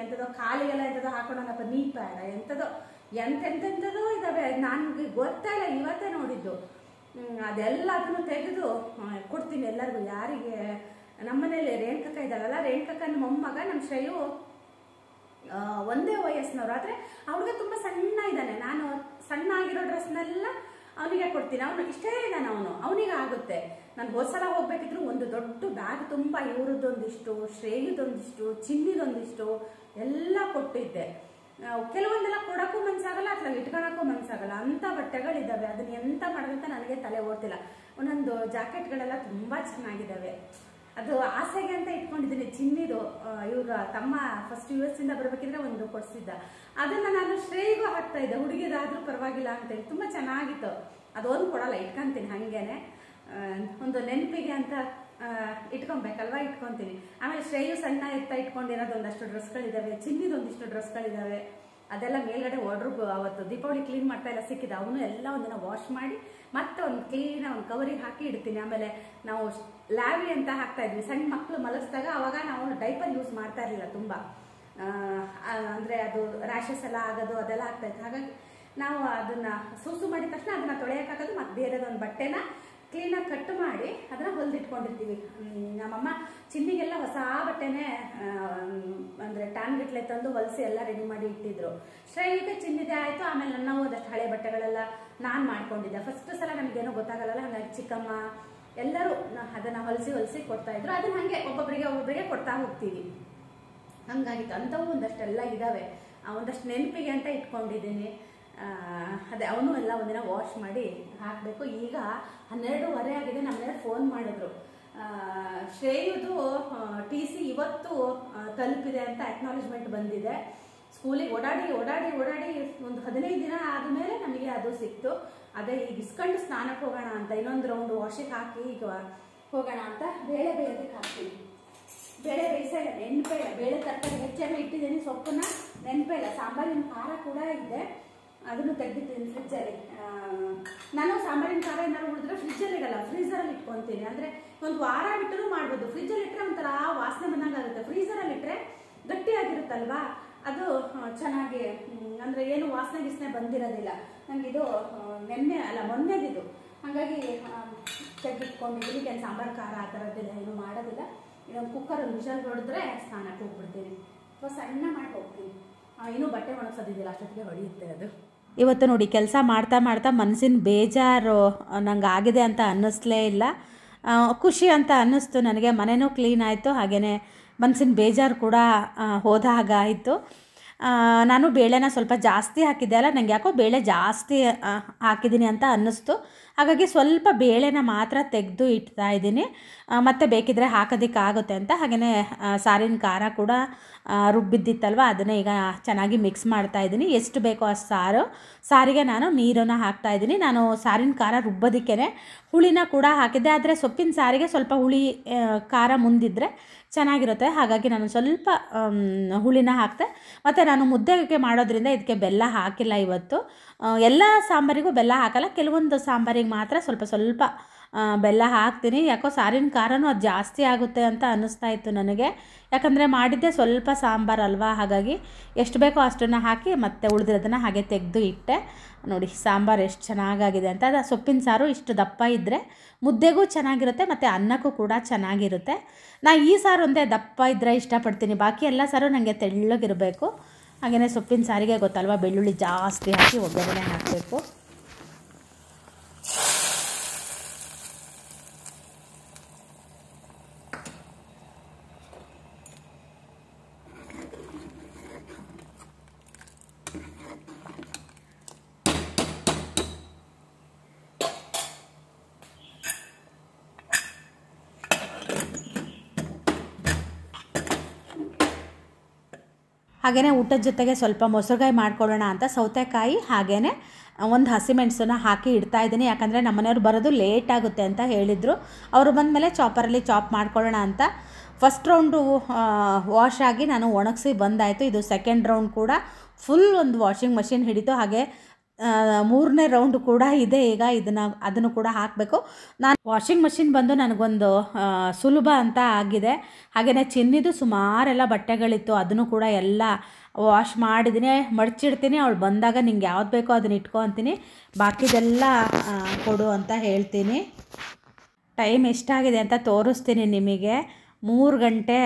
ಎಂಥದೋ ಕಾಲಿಗೆಲ್ಲ ಎಂಥದೋ ಹಾಕೊಂಡನಪ್ಪ, ನೀ ಪ್ಯಾಡ ಎಂಥದೋ ಎಂತೆಂಥದ್ದು ಇದ್ದಾವೆ. ನನಗೆ ಗೊತ್ತಾಯಿಲ್ಲ, ಇವತ್ತೇ ನೋಡಿದ್ದು. ಅದೆಲ್ಲ ಅದನ್ನು ತೆಗೆದು ಕೊಡ್ತೀನಿ ಎಲ್ಲರಿಗೂ. ಯಾರಿಗೆ ನಮ್ಮನೇಲಿ ರೇಣುಕಕ್ಕ ಇದ್ದಾಳಲ್ಲ, ರೇಣುಕಕ್ಕನ ಮೊಮ್ಮಗ ನಮ್ಮ ಶ್ರೇಯು ಒಂದೇ ವಯಸ್ಸಿನವ್ರು. ಆದರೆ ಅವ್ರಿಗೆ ತುಂಬ ಸಣ್ಣ ಇದ್ದಾನೆ. ನಾನು ಸಣ್ಣ ಆಗಿರೋ ಡ್ರೆಸ್ನೆಲ್ಲ ಅವನಿಗೆ ಕೊಡ್ತೀನಿ. ಅವನು ಇಷ್ಟೇ ಇದ್ದಾನೆ, ಅವನಿಗೆ ಆಗುತ್ತೆ. ನಾನು ಹೋದ್ಸಲ ಹೋಗ್ಬೇಕಿದ್ರು ಒಂದು ದೊಡ್ಡ ಬ್ಯಾಗ್ ತುಂಬ ಇವ್ರದ್ದೊಂದಿಷ್ಟು, ಶ್ರೇಯದೊಂದಿಷ್ಟು, ಚಿನ್ನಿದೊಂದಿಷ್ಟು ಎಲ್ಲ ಕೊಟ್ಟಿದ್ದೆ. ಕೆಲವೊಂದೆಲ್ಲ ಕೊಡೋಕ್ಕೂ ಮನಸ್ಸಾಗಲ್ಲ, ಅಥವಾ ಇಟ್ಕೊಳಕ್ಕೂ ಮನಸ್ಸಾಗಲ್ಲ, ಅಂಥ ಬಟ್ಟೆಗಳಿದ್ದಾವೆ. ಅದನ್ನ ಎಂತ ಮಾಡೋದಂತ ನನಗೆ ತಲೆ ಓಡ್ತಿಲ್ಲ. ಒಂದೊಂದು ಜಾಕೆಟ್ಗಳೆಲ್ಲ ತುಂಬ ಚೆನ್ನಾಗಿದ್ದಾವೆ. ಅದು ಆಸೆಗೆ ಅಂತ ಇಟ್ಕೊಂಡಿದ್ದೀನಿ. ಚಿನ್ನಿದು ಇವ್ರ ತಮ್ಮ ಫಸ್ಟ್ US ಇಂದ ಬರ್ಬೇಕಿದ್ರೆ ಒಂದು ಕೊಡಿಸಿದ್ದ, ಅದನ್ನು ನಾನು ಶ್ರೇಯಿಗೂ ಹಾಕ್ತಾ ಇದ್ದೆ. ಹುಡುಗಿದಾದ್ರೂ ಪರವಾಗಿಲ್ಲ ಅಂತೇಳಿ ತುಂಬ ಚೆನ್ನಾಗಿತ್ತು. ಅದೊಂದು ಕೊಡಲ್ಲ, ಇಟ್ಕೊಂತೀನಿ ಹಾಗೇನೆ, ಒಂದು ನೆನಪಿಗೆ ಅಂತ ಇಟ್ಕೊಬೇಕಲ್ವಾ, ಇಟ್ಕೊತೀನಿ. ಆಮೇಲೆ ಶ್ರೇಯು ಸಣ್ಣ ಇಟ್ಕೊಂಡಿರೋದು ಒಂದಷ್ಟು ಡ್ರೆಸ್ಗಳಿದ್ದಾವೆ, ಚಿನ್ನಿದೊಂದಿಷ್ಟು ಡ್ರೆಸ್ಗಳಿದ್ದಾವೆ. ಅದೆಲ್ಲ ಮೇಲ್ಗಡೆ ವಾರ್ಡ್ರೋಬ್ ಅವತ್ತು ದೀಪಾವಳಿ ಕ್ಲೀನ್ ಮಾಡ್ತಾ ಎಲ್ಲ ಸಿಕ್ಕಿದೆ. ಅವನು ಎಲ್ಲ ಒಂದಿನ ವಾಶ್ ಮಾಡಿ ಮತ್ತೆ ಒಂದು ಕ್ಲೀನ್ ಒಂದು ಕವರಿಗೆ ಹಾಕಿ ಇಡ್ತೀನಿ. ಆಮೇಲೆ ನಾವು ಲ್ಯಾವಿ ಅಂತ ಹಾಕ್ತಾ ಇದ್ವಿ ಸಣ್ಣ ಮಕ್ಕಳು ಮಲಗಿಸಿದಾಗ. ಅವಾಗ ನಾವು ಡೈಪರ್ ಯೂಸ್ ಮಾಡ್ತಾ ಇರಲಿಲ್ಲ ತುಂಬ, ಅಂದರೆ ಅದು ರ್ಯಾಷಸ್ ಎಲ್ಲ ಆಗೋದು ಅದೆಲ್ಲ ಆಗ್ತಾಯಿತ್ತು. ಹಾಗಾಗಿ ನಾವು ಅದನ್ನು ಸೂಸು ಮಾಡಿದ ತಕ್ಷಣ ಅದನ್ನು ತೊಳೆಯೋಕ್ಕಾಗೋದು, ಮತ್ತು ಬೇರೆದೊಂದು ಬಟ್ಟೆನ ಕ್ಲೀನಾಗಿ ಕಟ್ ಮಾಡಿ ಅದನ್ನು ಹೊಲಿದಿಟ್ಕೊಂಡಿರ್ತೀವಿ. ನಮ್ಮಮ್ಮ ಚಿನ್ನಿಗೆಲ್ಲ ಹೊಸ ಬಟ್ಟೆನೇ ಅಂದರೆ ಟ್ಯಾನ್ಗಿಟ್ಲೆ ತಂದು ಹೊಲಿಸಿ ಎಲ್ಲ ರೆಡಿ ಮಾಡಿ ಇಟ್ಟಿದ್ರು. ಶ್ರೇಯಿಗೆ ಚಿನ್ನಿದೆ ಆಯಿತು. ಆಮೇಲೆ ನಾವು ಒಂದಷ್ಟು ಹಳೆ ಬಟ್ಟೆಗಳೆಲ್ಲ ನಾನು ಮಾಡ್ಕೊಂಡಿದ್ದೆ. ಫಸ್ಟ್ ಸಲ ನಮಗೇನೋ ಗೊತ್ತಾಗಲ್ಲ, ಹಾಗಾಗಿ ಚಿಕ್ಕಮ್ಮ ಎಲ್ಲರೂ ಅದನ್ನು ಹೊಲಿಸಿ ಕೊಡ್ತಾಯಿದ್ರು. ಅದನ್ನ ಹಾಗೆ ಒಬ್ಬೊಬ್ಬರಿಗೆ ಕೊಡ್ತಾ ಹೋಗ್ತೀವಿ. ಹಂಗಾಗಿತ್ತು. ಅಂಥವು ಒಂದಷ್ಟೆಲ್ಲ ಇದ್ದಾವೆ. ಒಂದಷ್ಟು ನೆನಪಿಗೆ ಅಂತ ಇಟ್ಕೊಂಡಿದ್ದೀನಿ. ಅದೇ ಅವನು ಎಲ್ಲ ಒಂದಿನ ವಾಶ್ ಮಾಡಿ ಹಾಕಬೇಕು. ಈಗ 12:15 ಆಗಿದೆ. ನಮ್ಮನೆ ಫೋನ್ ಮಾಡಿದ್ರು, ಶ್ರೇಯುದು TC ಇವತ್ತು ತಲುಪಿದೆ ಅಂತ ಅಕ್ನಾಲೇಜ್ಮೆಂಟ್ ಬಂದಿದೆ. ಸ್ಕೂಲಿಗೆ ಓಡಾಡಿ ಒಂದು 15 ದಿನ ಆದಮೇಲೆ ನಮಗೆ ಅದು ಸಿಕ್ತು. ಅದೇ ಈಗ ಇಸ್ಕೊಂಡು ಸ್ನಾನಕ್ಕೆ ಹೋಗೋಣ ಅಂತ, ಇನ್ನೊಂದು ರೌಂಡ್ ವಾಶಿಗೆ ಹಾಕಿ ಈಗ ಹೋಗೋಣ ಅಂತ ಬೇಳೆ ಬೇಯೋದಕ್ಕೆ ಹಾಕ್ತೀನಿ. ಬೇಳೆ ಬೇಯಿಸೇ ಇಲ್ಲ, ನೆನಪೇ ಇಲ್ಲ. ಬೇಳೆ ತರಕಾರಿ ಹೆಚ್ಚೆಲ್ಲ ಇಟ್ಟಿದ್ದೀನಿ, ಸೊಪ್ಪನ್ನ ನೆನಪೇ ಇಲ್ಲ. ಸಾಂಬಾರಿನ ಖಾರ ಕೂಡ ಇದೆ, ಅದನ್ನು ತೆಗೆದಿಟ್ಟಿದ್ದೀನಿ ಫ್ರಿಜ್ಜಲ್ಲಿ. ನಾನು ಸಾಂಬಾರಿನ ಖಾರ ಏನಾದ್ರು ಉಳಿದ್ರೆ ಫ್ರಿಜ್ಜಲ್ಲಿ ಇಡಲ್ಲ, ಫ್ರೀಝರಲ್ಲಿ ಇಟ್ಕೊತೀನಿ. ಅಂದರೆ ಒಂದು ವಾರ ಬಿಟ್ಟರೂ ಮಾಡ್ಬೋದು. ಫ್ರಿಜ್ಜಲ್ಲಿ ಇಟ್ಟರೆ ಒಂಥರ ವಾಸನೆ ಬಂದಂಗೆ ಆಗುತ್ತೆ. ಫ್ರೀಝರಲ್ಲಿ ಇಟ್ಟರೆ ಗಟ್ಟಿಯಾಗಿರುತ್ತಲ್ವಾ, ಅದು ಚೆನ್ನಾಗಿ ಅಂದರೆ ಏನು ವಾಸನೆ ಬಂದಿರೋದಿಲ್ಲ. ನನಗೆ ಇದು ಮೊನ್ನೆದಿದು, ಹಾಗಾಗಿ ತೆಗೆದಿಟ್ಕೊಂಡಿದ್ದೀನಿ. ಏನು ಸಾಂಬಾರು ಖಾರ ಆ ಥರದ್ದೆಲ್ಲ ಏನು ಮಾಡೋದಿಲ್ಲ. ಇನ್ನೊಂದು ಕುಕ್ಕರಲ್ಲಿ ವಿಷಲ್ ಹೊಡೆದ್ರೆ ಸ್ನಾನಕ್ಕೆ ಹೋಗ್ಬಿಡ್ತೀನಿ, ಅಥವಾ ಸಣ್ಣ ಮಾಡಿ ಹೋಗ್ತೀನಿ. ಇನ್ನೂ ಬಟ್ಟೆ ಒಣಗಿಸೋದಿದ್ದಿಲ್ಲ, ಅಷ್ಟೊತ್ತಿಗೆ ಹೊಡೆಯುತ್ತೆ ಅದು. ಇವತ್ತು ನೋಡಿ ಕೆಲಸ ಮಾಡ್ತಾ ಮನಸ್ಸಿನ ಬೇಜಾರು ನಂಗೆ ಆಗಿದೆ ಅಂತ ಅನ್ನಿಸ್ಲೇ ಇಲ್ಲ. ಖುಷಿ ಅಂತ ಅನ್ನಿಸ್ತು ನನಗೆ. ಮನೆಯೂ ಕ್ಲೀನ್ ಆಯಿತು, ಹಾಗೆಯೇ ಮನಸ್ಸಿನ ಬೇಜಾರು ಕೂಡ ಹೋದ ಹಾಗಾಯಿತು. ನಾನು ಬೇಳೆನ ಸ್ವಲ್ಪ ಜಾಸ್ತಿ ಹಾಕಿದ್ದೆ ಅಲ್ಲ, ನನಗೆ ಯಾಕೋ ಬೇಳೆ ಜಾಸ್ತಿ ಹಾಕಿದ್ದೀನಿ ಅಂತ ಅನ್ನಿಸ್ತು. ಹಾಗಾಗಿ ಸ್ವಲ್ಪ ಬೇಳೆನ ಮಾತ್ರ ತೆಗೆದು ಇಡ್ತಾ ಇದ್ದೀನಿ, ಮತ್ತು ಬೇಕಿದ್ರೆ ಹಾಕೋದಕ್ಕಾಗುತ್ತೆ ಅಂತ. ಹಾಗೆಯೇ ಸಾರಿನ ಖಾರ ಕೂಡ ರುಬ್ಬಿದ್ದಿತ್ತಲ್ವ, ಅದನ್ನು ಈಗ ಚೆನ್ನಾಗಿ ಮಿಕ್ಸ್ ಮಾಡ್ತಾಯಿದ್ದೀನಿ. ಎಷ್ಟು ಬೇಕೋ ಅಷ್ಟು ಸಾರಿಗೆ ನಾನು ನೀರನ್ನು ಹಾಕ್ತಾಯಿದ್ದೀನಿ. ನಾನು ಸಾರಿನ ಖಾರ ರುಬ್ಬೋದಕ್ಕೇ ಹುಳಿನ ಕೂಡ ಹಾಕಿದ್ದೆ, ಆದರೆ ಸೊಪ್ಪಿನ ಸಾರಿಗೆ ಸ್ವಲ್ಪ ಹುಳಿ ಖಾರ ಮುಂದಿದ್ದರೆ ಚೆನ್ನಾಗಿರುತ್ತೆ. ಹಾಗಾಗಿ ನಾನು ಸ್ವಲ್ಪ ಹುಳಿನ ಹಾಕ್ತೆ. ಮತ್ತು ನಾನು ಮುದ್ದೆಗೆ ಮಾಡೋದ್ರಿಂದ ಇದಕ್ಕೆ ಬೆಲ್ಲ ಹಾಕಿಲ್ಲ ಇವತ್ತು. ಎಲ್ಲ ಸಾಂಬಾರಿಗೂ ಬೆಲ್ಲ ಹಾಕಲ್ಲ, ಕೆಲವೊಂದು ಸಾಂಬಾರಿಗೆ ಮಾತ್ರ ಸ್ವಲ್ಪ ಬೆಲ್ಲ ಹಾಕ್ತೀನಿ. ಯಾಕೋ ಸಾರಿನ ಖಾರನೂ ಅದು ಜಾಸ್ತಿ ಆಗುತ್ತೆ ಅಂತ ಅನ್ನಿಸ್ತಾ ಇತ್ತು ನನಗೆ. ಯಾಕಂದರೆ ಮಾಡಿದ್ದೆ ಸ್ವಲ್ಪ ಸಾಂಬಾರಲ್ವಾ, ಹಾಗಾಗಿ ಎಷ್ಟು ಬೇಕೋ ಅಷ್ಟನ್ನು ಹಾಕಿ ಮತ್ತೆ ಉಳಿದಿರೋದನ್ನು ಹಾಗೆ ತೆಗೆದು ಇಟ್ಟೆ. ನೋಡಿ ಸಾಂಬಾರು ಎಷ್ಟು ಚೆನ್ನಾಗಾಗಿದೆ ಅಂತ. ಅದು ಸೊಪ್ಪಿನ ಸಾರು ಇಷ್ಟು ದಪ್ಪ ಇದ್ದರೆ ಮುದ್ದೆಗೂ ಚೆನ್ನಾಗಿರುತ್ತೆ, ಮತ್ತು ಅನ್ನಕ್ಕೂ ಕೂಡ ಚೆನ್ನಾಗಿರುತ್ತೆ. ಈ ಸಾರು ಒಂದೇ ದಪ್ಪ ಇದ್ದರೆ ಇಷ್ಟಪಡ್ತೀನಿ, ಬಾಕಿ ಎಲ್ಲ ಸಾರು ನನಗೆ ತೆಳ್ಳಗಿರಬೇಕು. ಹಾಗೆಯೇ ಸೊಪ್ಪಿನ ಸಾರಿಗೆ ಗೊತ್ತಲ್ವ, ಬೆಳ್ಳುಳ್ಳಿ ಜಾಸ್ತಿ ಹಾಕಿ ಒಗ್ಗರಣೆ ಹಾಕಬೇಕು. ಹಾಗೆಯೇ ಊಟದ ಜೊತೆಗೆ ಸ್ವಲ್ಪ ಮೊಸರುಗಾಯಿ ಮಾಡ್ಕೊಳ್ಳೋಣ ಅಂತ ಸೌತೆಕಾಯಿ ಹಾಗೆಯೇ ಒಂದು ಹಸಿಮೆಣಸನ್ನ ಹಾಕಿ ಇಡ್ತಾಯಿದ್ದೀನಿ. ಯಾಕಂದರೆ ನಮ್ಮನೆಯವ್ರು ಬರೋದು ಲೇಟ್ ಆಗುತ್ತೆ ಅಂತ ಹೇಳಿದರು. ಅವರು ಬಂದಮೇಲೆ ಚಾಪರಲ್ಲಿ ಚಾಪ್ ಮಾಡ್ಕೊಳ್ಳೋಣ ಅಂತ. ಫಸ್ಟ್ ರೌಂಡು ವಾಶ್ ಆಗಿ ನಾನು ಒಣಗಿಸಿ ಬಂದಾಯಿತು. ಇದು ಸೆಕೆಂಡ್ ರೌಂಡ್ ಕೂಡ ಫುಲ್ ಒಂದು ವಾಷಿಂಗ್ ಮಷಿನ್ ಹಿಡಿತು. ಹಾಗೆ 3ನೇ ರೌಂಡು ಕೂಡ ಇದೆ. ಈಗ ಅದನ್ನು ಕೂಡ ಹಾಕಬೇಕು. ನಾನು ವಾಷಿಂಗ್ ಮಷಿನ್ ಬಂದು ನನಗೊಂದು ಸುಲಭ ಅಂತ ಆಗಿದೆ. ಹಾಗೆಯೇ ಚಿನ್ನಿದು ಸುಮಾರೆಲ್ಲ ಬಟ್ಟೆಗಳಿತ್ತು, ಅದನ್ನು ಕೂಡ ಎಲ್ಲ ವಾಶ್ ಮಾಡಿದ್ದೀನಿ, ಮಡಚಿಡ್ತೀನಿ. ಅವಳು ಬಂದಾಗ ನಿಂಗೆ ಯಾವ್ದು ಬೇಕೋ ಅದನ್ನ ಇಟ್ಕೊ ಅಂತೀನಿ, ಬಾಕಿದೆಲ್ಲ ಕೊಡು ಅಂತ ಹೇಳ್ತೀನಿ. ಟೈಮ್ ಎಷ್ಟಾಗಿದೆ ಅಂತ ತೋರಿಸ್ತೀನಿ ನಿಮಗೆ. 3 ಗಂಟೆ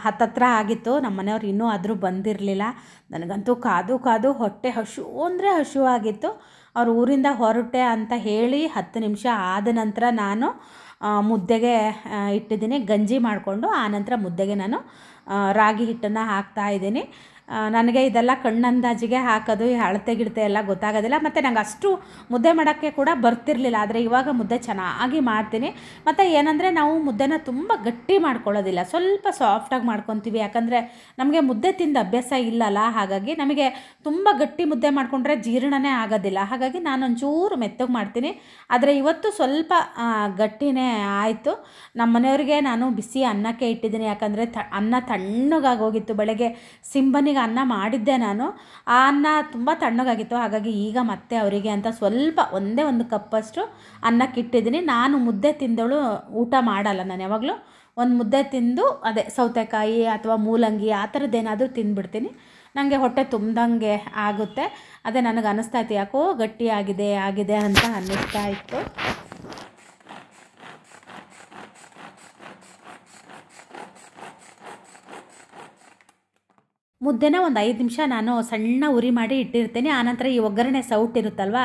ಹತ್ತತ್ರ ಆಗಿತ್ತು. ನಮ್ಮ ಮನೆಯವ್ರು ಇನ್ನೂ ಆದರೂ ಬಂದಿರಲಿಲ್ಲ. ನನಗಂತೂ ಕಾದು ಹೊಟ್ಟೆ ಹಶು ಅಂದರೆ ಹಶು ಆಗಿತ್ತು. ಅವ್ರು ಊರಿಂದ ಹೊರಟೆ ಅಂತ ಹೇಳಿ 10 ನಿಮಿಷ ಆದ ನಂತರ ನಾನು ಮುದ್ದೆಗೆ ಇಟ್ಟಿದ್ದೀನಿ. ಗಂಜಿ ಮಾಡಿಕೊಂಡು ಆನಂತರ ಮುದ್ದೆಗೆ ನಾನು ರಾಗಿ ಹಿಟ್ಟನ್ನು ಹಾಕ್ತಾಯಿದ್ದೀನಿ. ನನಗೆ ಇದೆಲ್ಲ ಕಣ್ಣಂದಾಜಿಗೆ ಹಾಕೋದು, ಅಳತೆ ಗಿಳತೆ ಎಲ್ಲ ಗೊತ್ತಾಗೋದಿಲ್ಲ. ಮತ್ತು ನಂಗೆ ಅಷ್ಟು ಮುದ್ದೆ ಮಾಡೋಕ್ಕೆ ಕೂಡ ಬರ್ತಿರಲಿಲ್ಲ. ಆದರೆ ಇವಾಗ ಮುದ್ದೆ ಚೆನ್ನಾಗಿ ಮಾಡ್ತೀನಿ. ಮತ್ತು ಏನಂದರೆ ನಾವು ಮುದ್ದೆನ ತುಂಬ ಗಟ್ಟಿ ಮಾಡ್ಕೊಳ್ಳೋದಿಲ್ಲ, ಸ್ವಲ್ಪ ಸಾಫ್ಟಾಗಿ ಮಾಡ್ಕೊತೀವಿ. ಯಾಕಂದರೆ ನಮಗೆ ಮುದ್ದೆ ತಿಂದು ಅಭ್ಯಾಸ ಇಲ್ಲಲ್ಲ, ಹಾಗಾಗಿ ನಮಗೆ ತುಂಬ ಗಟ್ಟಿ ಮುದ್ದೆ ಮಾಡಿಕೊಂಡ್ರೆ ಜೀರ್ಣನೇ ಆಗೋದಿಲ್ಲ. ಹಾಗಾಗಿ ನಾನೊಂಚೂರು ಮೆತ್ತಗೆ ಮಾಡ್ತೀನಿ. ಆದರೆ ಇವತ್ತು ಸ್ವಲ್ಪ ಗಟ್ಟಿನೇ ಆಯಿತು. ನಮ್ಮ ಮನೆಯವರಿಗೆ ನಾನು ಬಿಸಿ ಅನ್ನಕ್ಕೆ ಇಟ್ಟಿದ್ದೀನಿ. ಯಾಕಂದರೆ ಅನ್ನ ತಣ್ಣಗಾಗೋಗಿತ್ತು. ಬೆಳಗ್ಗೆ ಸಿಂಬನಿಗೆ ಅನ್ನ ಮಾಡಿದ್ದೆ ನಾನು. ಆ ಅನ್ನ ತುಂಬ ತಣ್ಣಗಾಗಿತ್ತು. ಹಾಗಾಗಿ ಈಗ ಮತ್ತೆ ಅವರಿಗೆ ಅಂತ ಸ್ವಲ್ಪ ಒಂದೇ ಒಂದು ಕಪ್ಪಷ್ಟು ಅನ್ನಕ್ಕೆ ಇಟ್ಟಿದ್ದೀನಿ. ನಾನು ಮುದ್ದೆ ತಿಂದವಳು ಊಟ ಮಾಡಲ್ಲ. ನಾನು ಯಾವಾಗಲೂ ಒಂದು ಮುದ್ದೆ ತಿಂದು ಅದೇ ಸೌತೆಕಾಯಿ ಅಥವಾ ಮೂಲಂಗಿ ಆ ಥರದ್ದೇನಾದರೂ ತಿಂದುಬಿಡ್ತೀನಿ. ನನಗೆ ಹೊಟ್ಟೆ ತುಂಬ್ದಂಗೆ ಆಗುತ್ತೆ. ಅದೇ ನನಗೆ ಅನ್ನಿಸ್ತಾ ಇತ್ತು, ಯಾಕೋ ಗಟ್ಟಿ ಆಗಿದೆ ಅಂತ ಅನ್ನಿಸ್ತಾ ಇತ್ತು. ಮುದ್ದೆನ ಒಂದು 5 ನಿಮಿಷ ನಾನು ಸಣ್ಣ ಉರಿ ಮಾಡಿ ಇಟ್ಟಿರ್ತೀನಿ. ಆನಂತರ ಈ ಒಗ್ಗರಣೆ ಸೌಟ್ ಇರುತ್ತಲ್ವ,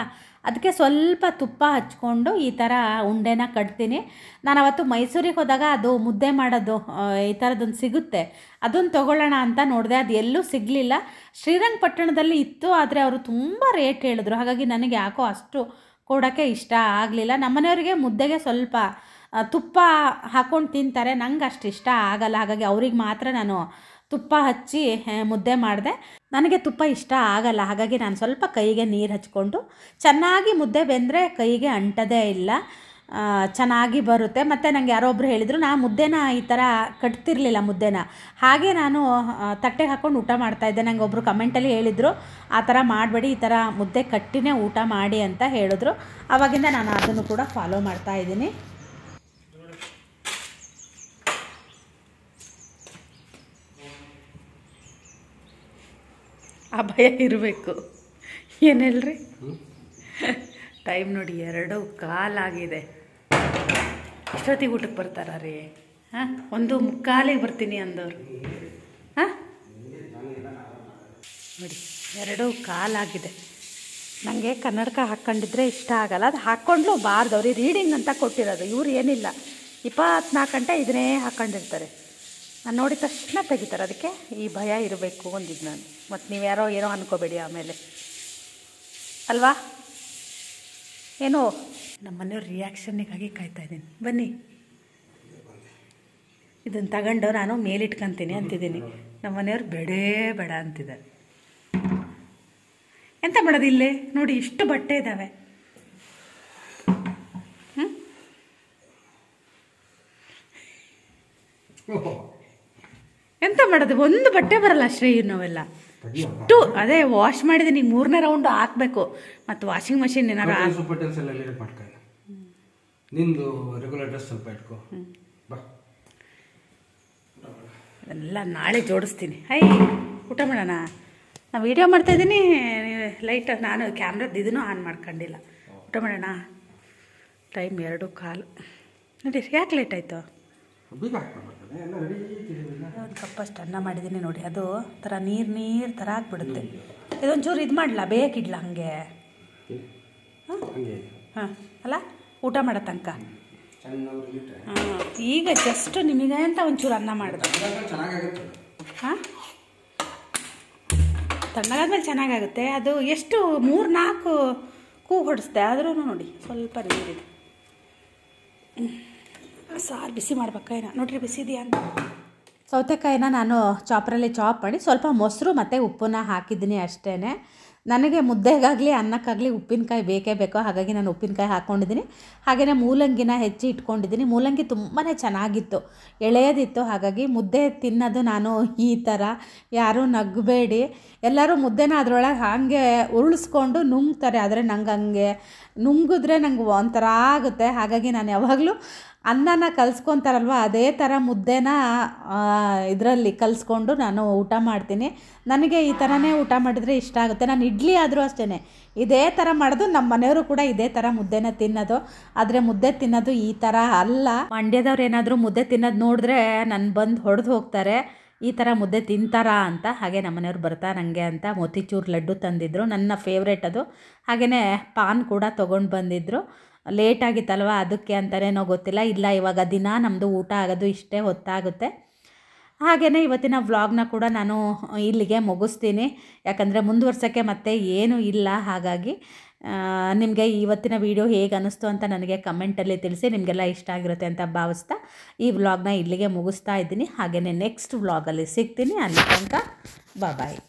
ಅದಕ್ಕೆ ಸ್ವಲ್ಪ ತುಪ್ಪ ಹಚ್ಕೊಂಡು ಈ ಥರ ಉಂಡೆನ ಕಟ್ತೀನಿ. ನಾನು ಅವತ್ತು ಮೈಸೂರಿಗೆ ಹೋದಾಗ ಅದು ಮುದ್ದೆ ಮಾಡೋದು ಈ ಥರದೊಂದು ಸಿಗುತ್ತೆ, ಅದನ್ನು ತೊಗೊಳ್ಳೋಣ ಅಂತ ನೋಡಿದೆ. ಅದು ಎಲ್ಲೂ ಸಿಗಲಿಲ್ಲ. ಶ್ರೀರಂಗಪಟ್ಟಣದಲ್ಲಿ ಇತ್ತು, ಆದರೆ ಅವರು ತುಂಬ ರೇಟ್ ಹೇಳಿದ್ರು. ಹಾಗಾಗಿ ನನಗೆ ಯಾಕೋ ಅಷ್ಟು ಕೊಡೋಕ್ಕೆ ಇಷ್ಟ ಆಗಲಿಲ್ಲ. ನಮ್ಮನೆಯವರಿಗೆ ಮುದ್ದೆಗೆ ಸ್ವಲ್ಪ ತುಪ್ಪ ಹಾಕ್ಕೊಂಡು ತಿಂತಾರೆ, ನಂಗೆ ಅಷ್ಟು ಇಷ್ಟ ಆಗಲ್ಲ. ಹಾಗಾಗಿ ಅವ್ರಿಗೆ ಮಾತ್ರ ನಾನು ತುಪ್ಪ ಹಚ್ಚಿ ಮುದ್ದೆ ಮಾಡಿದೆ. ನನಗೆ ತುಪ್ಪ ಇಷ್ಟ ಆಗಲ್ಲ. ಹಾಗಾಗಿ ನಾನು ಸ್ವಲ್ಪ ಕೈಗೆ ನೀರು ಹಚ್ಕೊಂಡು ಚೆನ್ನಾಗಿ ಮುದ್ದೆ ಬೆಂದರೆ ಕೈಗೆ ಅಂಟದೇ ಇಲ್ಲ, ಚೆನ್ನಾಗಿ ಬರುತ್ತೆ. ಮತ್ತು ನನಗೆ ಯಾರೊಬ್ಬರು ಹೇಳಿದರು, ನಾನು ಮುದ್ದೆನ ಈ ಥರ ಕಟ್ತಿರ್ಲಿಲ್ಲ ಮುದ್ದೆನ, ಹಾಗೆ ನಾನು ತಟ್ಟೆಗೆ ಹಾಕ್ಕೊಂಡು ಊಟ ಮಾಡ್ತಾಯಿದ್ದೆ. ನನಗೆ ಒಬ್ಬರು ಕಮೆಂಟಲ್ಲಿ ಹೇಳಿದರು, ಆ ಥರ ಮಾಡಬೇಡಿ, ಈ ಥರ ಮುದ್ದೆ ಕಟ್ಟಿನೇ ಊಟ ಮಾಡಿ ಅಂತ ಹೇಳಿದ್ರು. ಆವಾಗಿಂದ ನಾನು ಅದನ್ನು ಕೂಡ ಫಾಲೋ ಮಾಡ್ತಾಯಿದ್ದೀನಿ. ಆ ಭಯ ಇರಬೇಕು. ಏನು ಹೇಳ್ರಿ, ಟೈಮ್ ನೋಡಿ 2:15 ಎಷ್ಟೊತ್ತಿಗೆ ಊಟಕ್ಕೆ ಬರ್ತಾರ ರೀ? 1:45 ಬರ್ತೀನಿ ಅಂದವರು. ನೋಡಿ 2:15. ನನಗೆ ಕನ್ನಡಕ ಹಾಕ್ಕೊಂಡಿದ್ರೆ ಇಷ್ಟ ಆಗಲ್ಲ, ಅದು ಹಾಕ್ಕೊಂಡ್ಲು ಬಾರ್ದು. ಅವ್ರಿಗೆ ರೀಡಿಂಗ್ ಅಂತ ಕೊಟ್ಟಿರೋದು, ಇವ್ರು ಏನಿಲ್ಲ 24 ಗಂಟೆ ಇದನ್ನೇ ಹಾಕ್ಕೊಂಡಿರ್ತಾರೆ. ನಾನು ನೋಡಿದ ತಕ್ಷಣ ತೆಗಿತಾರೆ. ಅದಕ್ಕೆ ಈ ಭಯ ಇರಬೇಕು ಅಂದಿದ್ದು ನಾನು. ಮತ್ತು ನೀವು ಯಾರೋ ಏನೋ ಅಂದ್ಕೋಬೇಡಿ ಆಮೇಲೆ, ಅಲ್ವಾ? ಏನೋ ನಮ್ಮ ಮನೆಯವ್ರ ರಿಯಾಕ್ಷನ್ನಿಗಾಗಿ ಕಾಯ್ತಾಯಿದ್ದೀನಿ. ಬನ್ನಿ, ಇದನ್ನು ತಗೊಂಡು ನಾನು ಮೇಲಿಟ್ಕೊತೀನಿ ಅಂತಿದ್ದೀನಿ. ನಮ್ಮ ಮನೆಯವ್ರು ಬೇಡ ಅಂತಿದ್ದಾರೆ. ಎಂತ ಮಾಡೋದು, ಇಲ್ಲೇ ನೋಡಿ ಇಷ್ಟು ಬಟ್ಟೆ ಇದ್ದಾವೆ. ಎಂತ ಮಾಡೋದು, ಒಂದು ಬಟ್ಟೆ ಬರಲ್ಲ ಅಷ್ಟೇ. ನಾವೆಲ್ಲ ಇಷ್ಟು ಅದೇ ವಾಶ್ ಮಾಡಿದ್ದೀನಿ. 3ನೇ ರೌಂಡ್ ಹಾಕಬೇಕು. ಮತ್ತು ವಾಷಿಂಗ್ ಮಷಿನ್ ಏನಾರು ಎಲ್ಲ ನಾಳೆ ಜೋಡಿಸ್ತೀನಿ. ಊಟ ಮಾಡೋಣ. ನಾನು ವೀಡಿಯೋ ಮಾಡ್ತಾಯಿದ್ದೀನಿ, ಲೈಟ್ ನಾನು ಕ್ಯಾಮ್ರದ್ದು ಇದನ್ನು ಆನ್ ಮಾಡ್ಕೊಂಡಿಲ್ಲ. ಊಟ ಮಾಡೋಣ. ಟೈಮ್ 2:15 ನೋಡಿ. ಯಾಕೆ ಲೇಟ್ ಆಯಿತು? ಒಂದು ಕಪ್ಪಷ್ಟು ಅನ್ನ ಮಾಡಿದ್ದೀನಿ ನೋಡಿ. ಅದು ಥರ ನೀರು ಥರ ಆಗಿಬಿಡುತ್ತೆ. ಇದೊಂಚೂರು ಇದು ಮಾಡಲ, ಬೇಕಿಡ್ಲ ಹಾಗೆ? ಅಲ್ಲ, ಊಟ ಮಾಡೋ ತನಕ. ಈಗ ಜಸ್ಟ್ ನಿಮಗೆ ಅಂತ ಒಂಚೂರು ಅನ್ನ ಮಾಡಿದೆ. ತಣ್ಣಗಾದ್ಮೇಲೆ ಚೆನ್ನಾಗಾಗುತ್ತೆ. ಅದು ಎಷ್ಟು 3-4 ಕೂಗು ಹೊಡಿಸ್ದೆ, ಆದ್ರೂ ನೋಡಿ ಸ್ವಲ್ಪ ನೀರಿದೆ. ಸಾರು ಬಿಸಿ ಮಾಡ್ಬೇಕಾ ನೋಡ್ರಿ, ಬಿಸಿ ಇದೆಯಾ ಅಂತ. ಸೌತೆಕಾಯಿನ ನಾನು ಚಾಪ್ರಲ್ಲಿ ಚಾಪ್ ಮಾಡಿ ಸ್ವಲ್ಪ ಮೊಸರು ಮತ್ತು ಉಪ್ಪನ್ನ ಹಾಕಿದ್ದೀನಿ ಅಷ್ಟೇ. ನನಗೆ ಮುದ್ದೆಗಾಗಲಿ ಅನ್ನಕ್ಕಾಗಲಿ ಉಪ್ಪಿನಕಾಯಿ ಬೇಕೇ ಬೇಕು, ಹಾಗಾಗಿ ನಾನು ಉಪ್ಪಿನಕಾಯಿ ಹಾಕ್ಕೊಂಡಿದ್ದೀನಿ. ಹಾಗೆಯೇ ಮೂಲಂಗಿನ ಹೆಚ್ಚಿ ಇಟ್ಕೊಂಡಿದ್ದೀನಿ. ಮೂಲಂಗಿ ತುಂಬಾ ಚೆನ್ನಾಗಿತ್ತು, ಎಳೆಯದಿತ್ತು. ಹಾಗಾಗಿ ಮುದ್ದೆ ತಿನ್ನೋದು ನಾನು ಈ ಥರ, ಯಾರೂ ನಗಬೇಡಿ. ಎಲ್ಲರೂ ಮುದ್ದೆನ ಅದರೊಳಗೆ ಹಾಗೆ ಉರುಳಿಸ್ಕೊಂಡು ನುಂಗ್ತಾರೆ, ಆದರೆ ನಂಗೆ ಹಂಗೆ ನುಂಗಿದ್ರೆ ನಂಗೆ ಒಂಥರ ಆಗುತ್ತೆ. ಹಾಗಾಗಿ ನಾನು ಯಾವಾಗಲೂ ಅನ್ನನ ಕಲಿಸ್ಕೊತಾರಲ್ವ ಅದೇ ಥರ ಮುದ್ದೆನ ಇದರಲ್ಲಿ ಕಲಿಸ್ಕೊಂಡು ನಾನು ಊಟ ಮಾಡ್ತೀನಿ. ನನಗೆ ಈ ಥರನೇ ಊಟ ಮಾಡಿದರೆ ಇಷ್ಟ ಆಗುತ್ತೆ. ನಾನು ಇಡ್ಲಿ ಆದರೂ ಅಷ್ಟೇ ಇದೇ ಥರ ಮಾಡೋದು. ನಮ್ಮ ಮನೆಯವರು ಕೂಡ ಇದೇ ಥರ ಮುದ್ದೆನ ತಿನ್ನೋದು. ಆದರೆ ಮುದ್ದೆ ತಿನ್ನೋದು ಈ ಥರ ಅಲ್ಲ. ಮಂಡ್ಯದವ್ರು ಏನಾದರೂ ಮುದ್ದೆ ತಿನ್ನೋದು ನೋಡಿದ್ರೆ ನನ್ನ ಬಂದು ಹೊಡೆದು ಹೋಗ್ತಾರೆ, ಈ ಥರ ಮುದ್ದೆ ತಿಂತಾರಾ ಅಂತ. ಹಾಗೆ ನಮ್ಮ ಮನೆಯವ್ರು ಬರ್ತಾ ನನಗೆ ಅಂತ ಮೋತಿಚೂರು ಲಡ್ಡು ತಂದಿದ್ದರು, ನನ್ನ ಫೇವ್ರೇಟ್ ಅದು. ಹಾಗೆಯೇ ಪಾನ್ ಕೂಡ ತೊಗೊಂಡು ಬಂದಿದ್ದರು. ಲೇಟಾಗಿತ್ತಲ್ವ ಅದಕ್ಕೆ ಅಂತಲೇನೋ ಗೊತ್ತಿಲ್ಲ. ಇಲ್ಲ, ಇವಾಗ ದಿನ ನಮ್ಮದು ಊಟ ಆಗೋದು ಇಷ್ಟೇ ಹೊತ್ತಾಗುತ್ತೆ. ಹಾಗೆಯೇ ಇವತ್ತಿನ ವ್ಲಾಗ್ನ ಕೂಡ ನಾನು ಇಲ್ಲಿಗೆ ಮುಗಿಸ್ತೀನಿ, ಯಾಕಂದರೆ ಮುಂದುವರ್ಸೋಕ್ಕೆ ಮತ್ತೆ ಏನೂ ಇಲ್ಲ. ಹಾಗಾಗಿ ನಿಮಗೆ ಇವತ್ತಿನ ವಿಡಿಯೋ ಹೇಗೆ ಅನ್ನಿಸ್ತು ಅಂತ ನನಗೆ ಕಮೆಂಟಲ್ಲಿ ತಿಳಿಸಿ. ನಿಮಗೆಲ್ಲ ಇಷ್ಟ ಆಗಿರುತ್ತೆ ಅಂತ ಭಾವಿಸ್ತಾ ಈ ವ್ಲಾಗ್ನ ಇಲ್ಲಿಗೆ ಮುಗಿಸ್ತಾ ಇದ್ದೀನಿ. ಹಾಗೆಯೇ ನೆಕ್ಸ್ಟ್ ವ್ಲಾಗಲ್ಲಿ ಸಿಗ್ತೀನಿ. ಅಲ್ಲಿ ತನಕ ಬಾಯ್.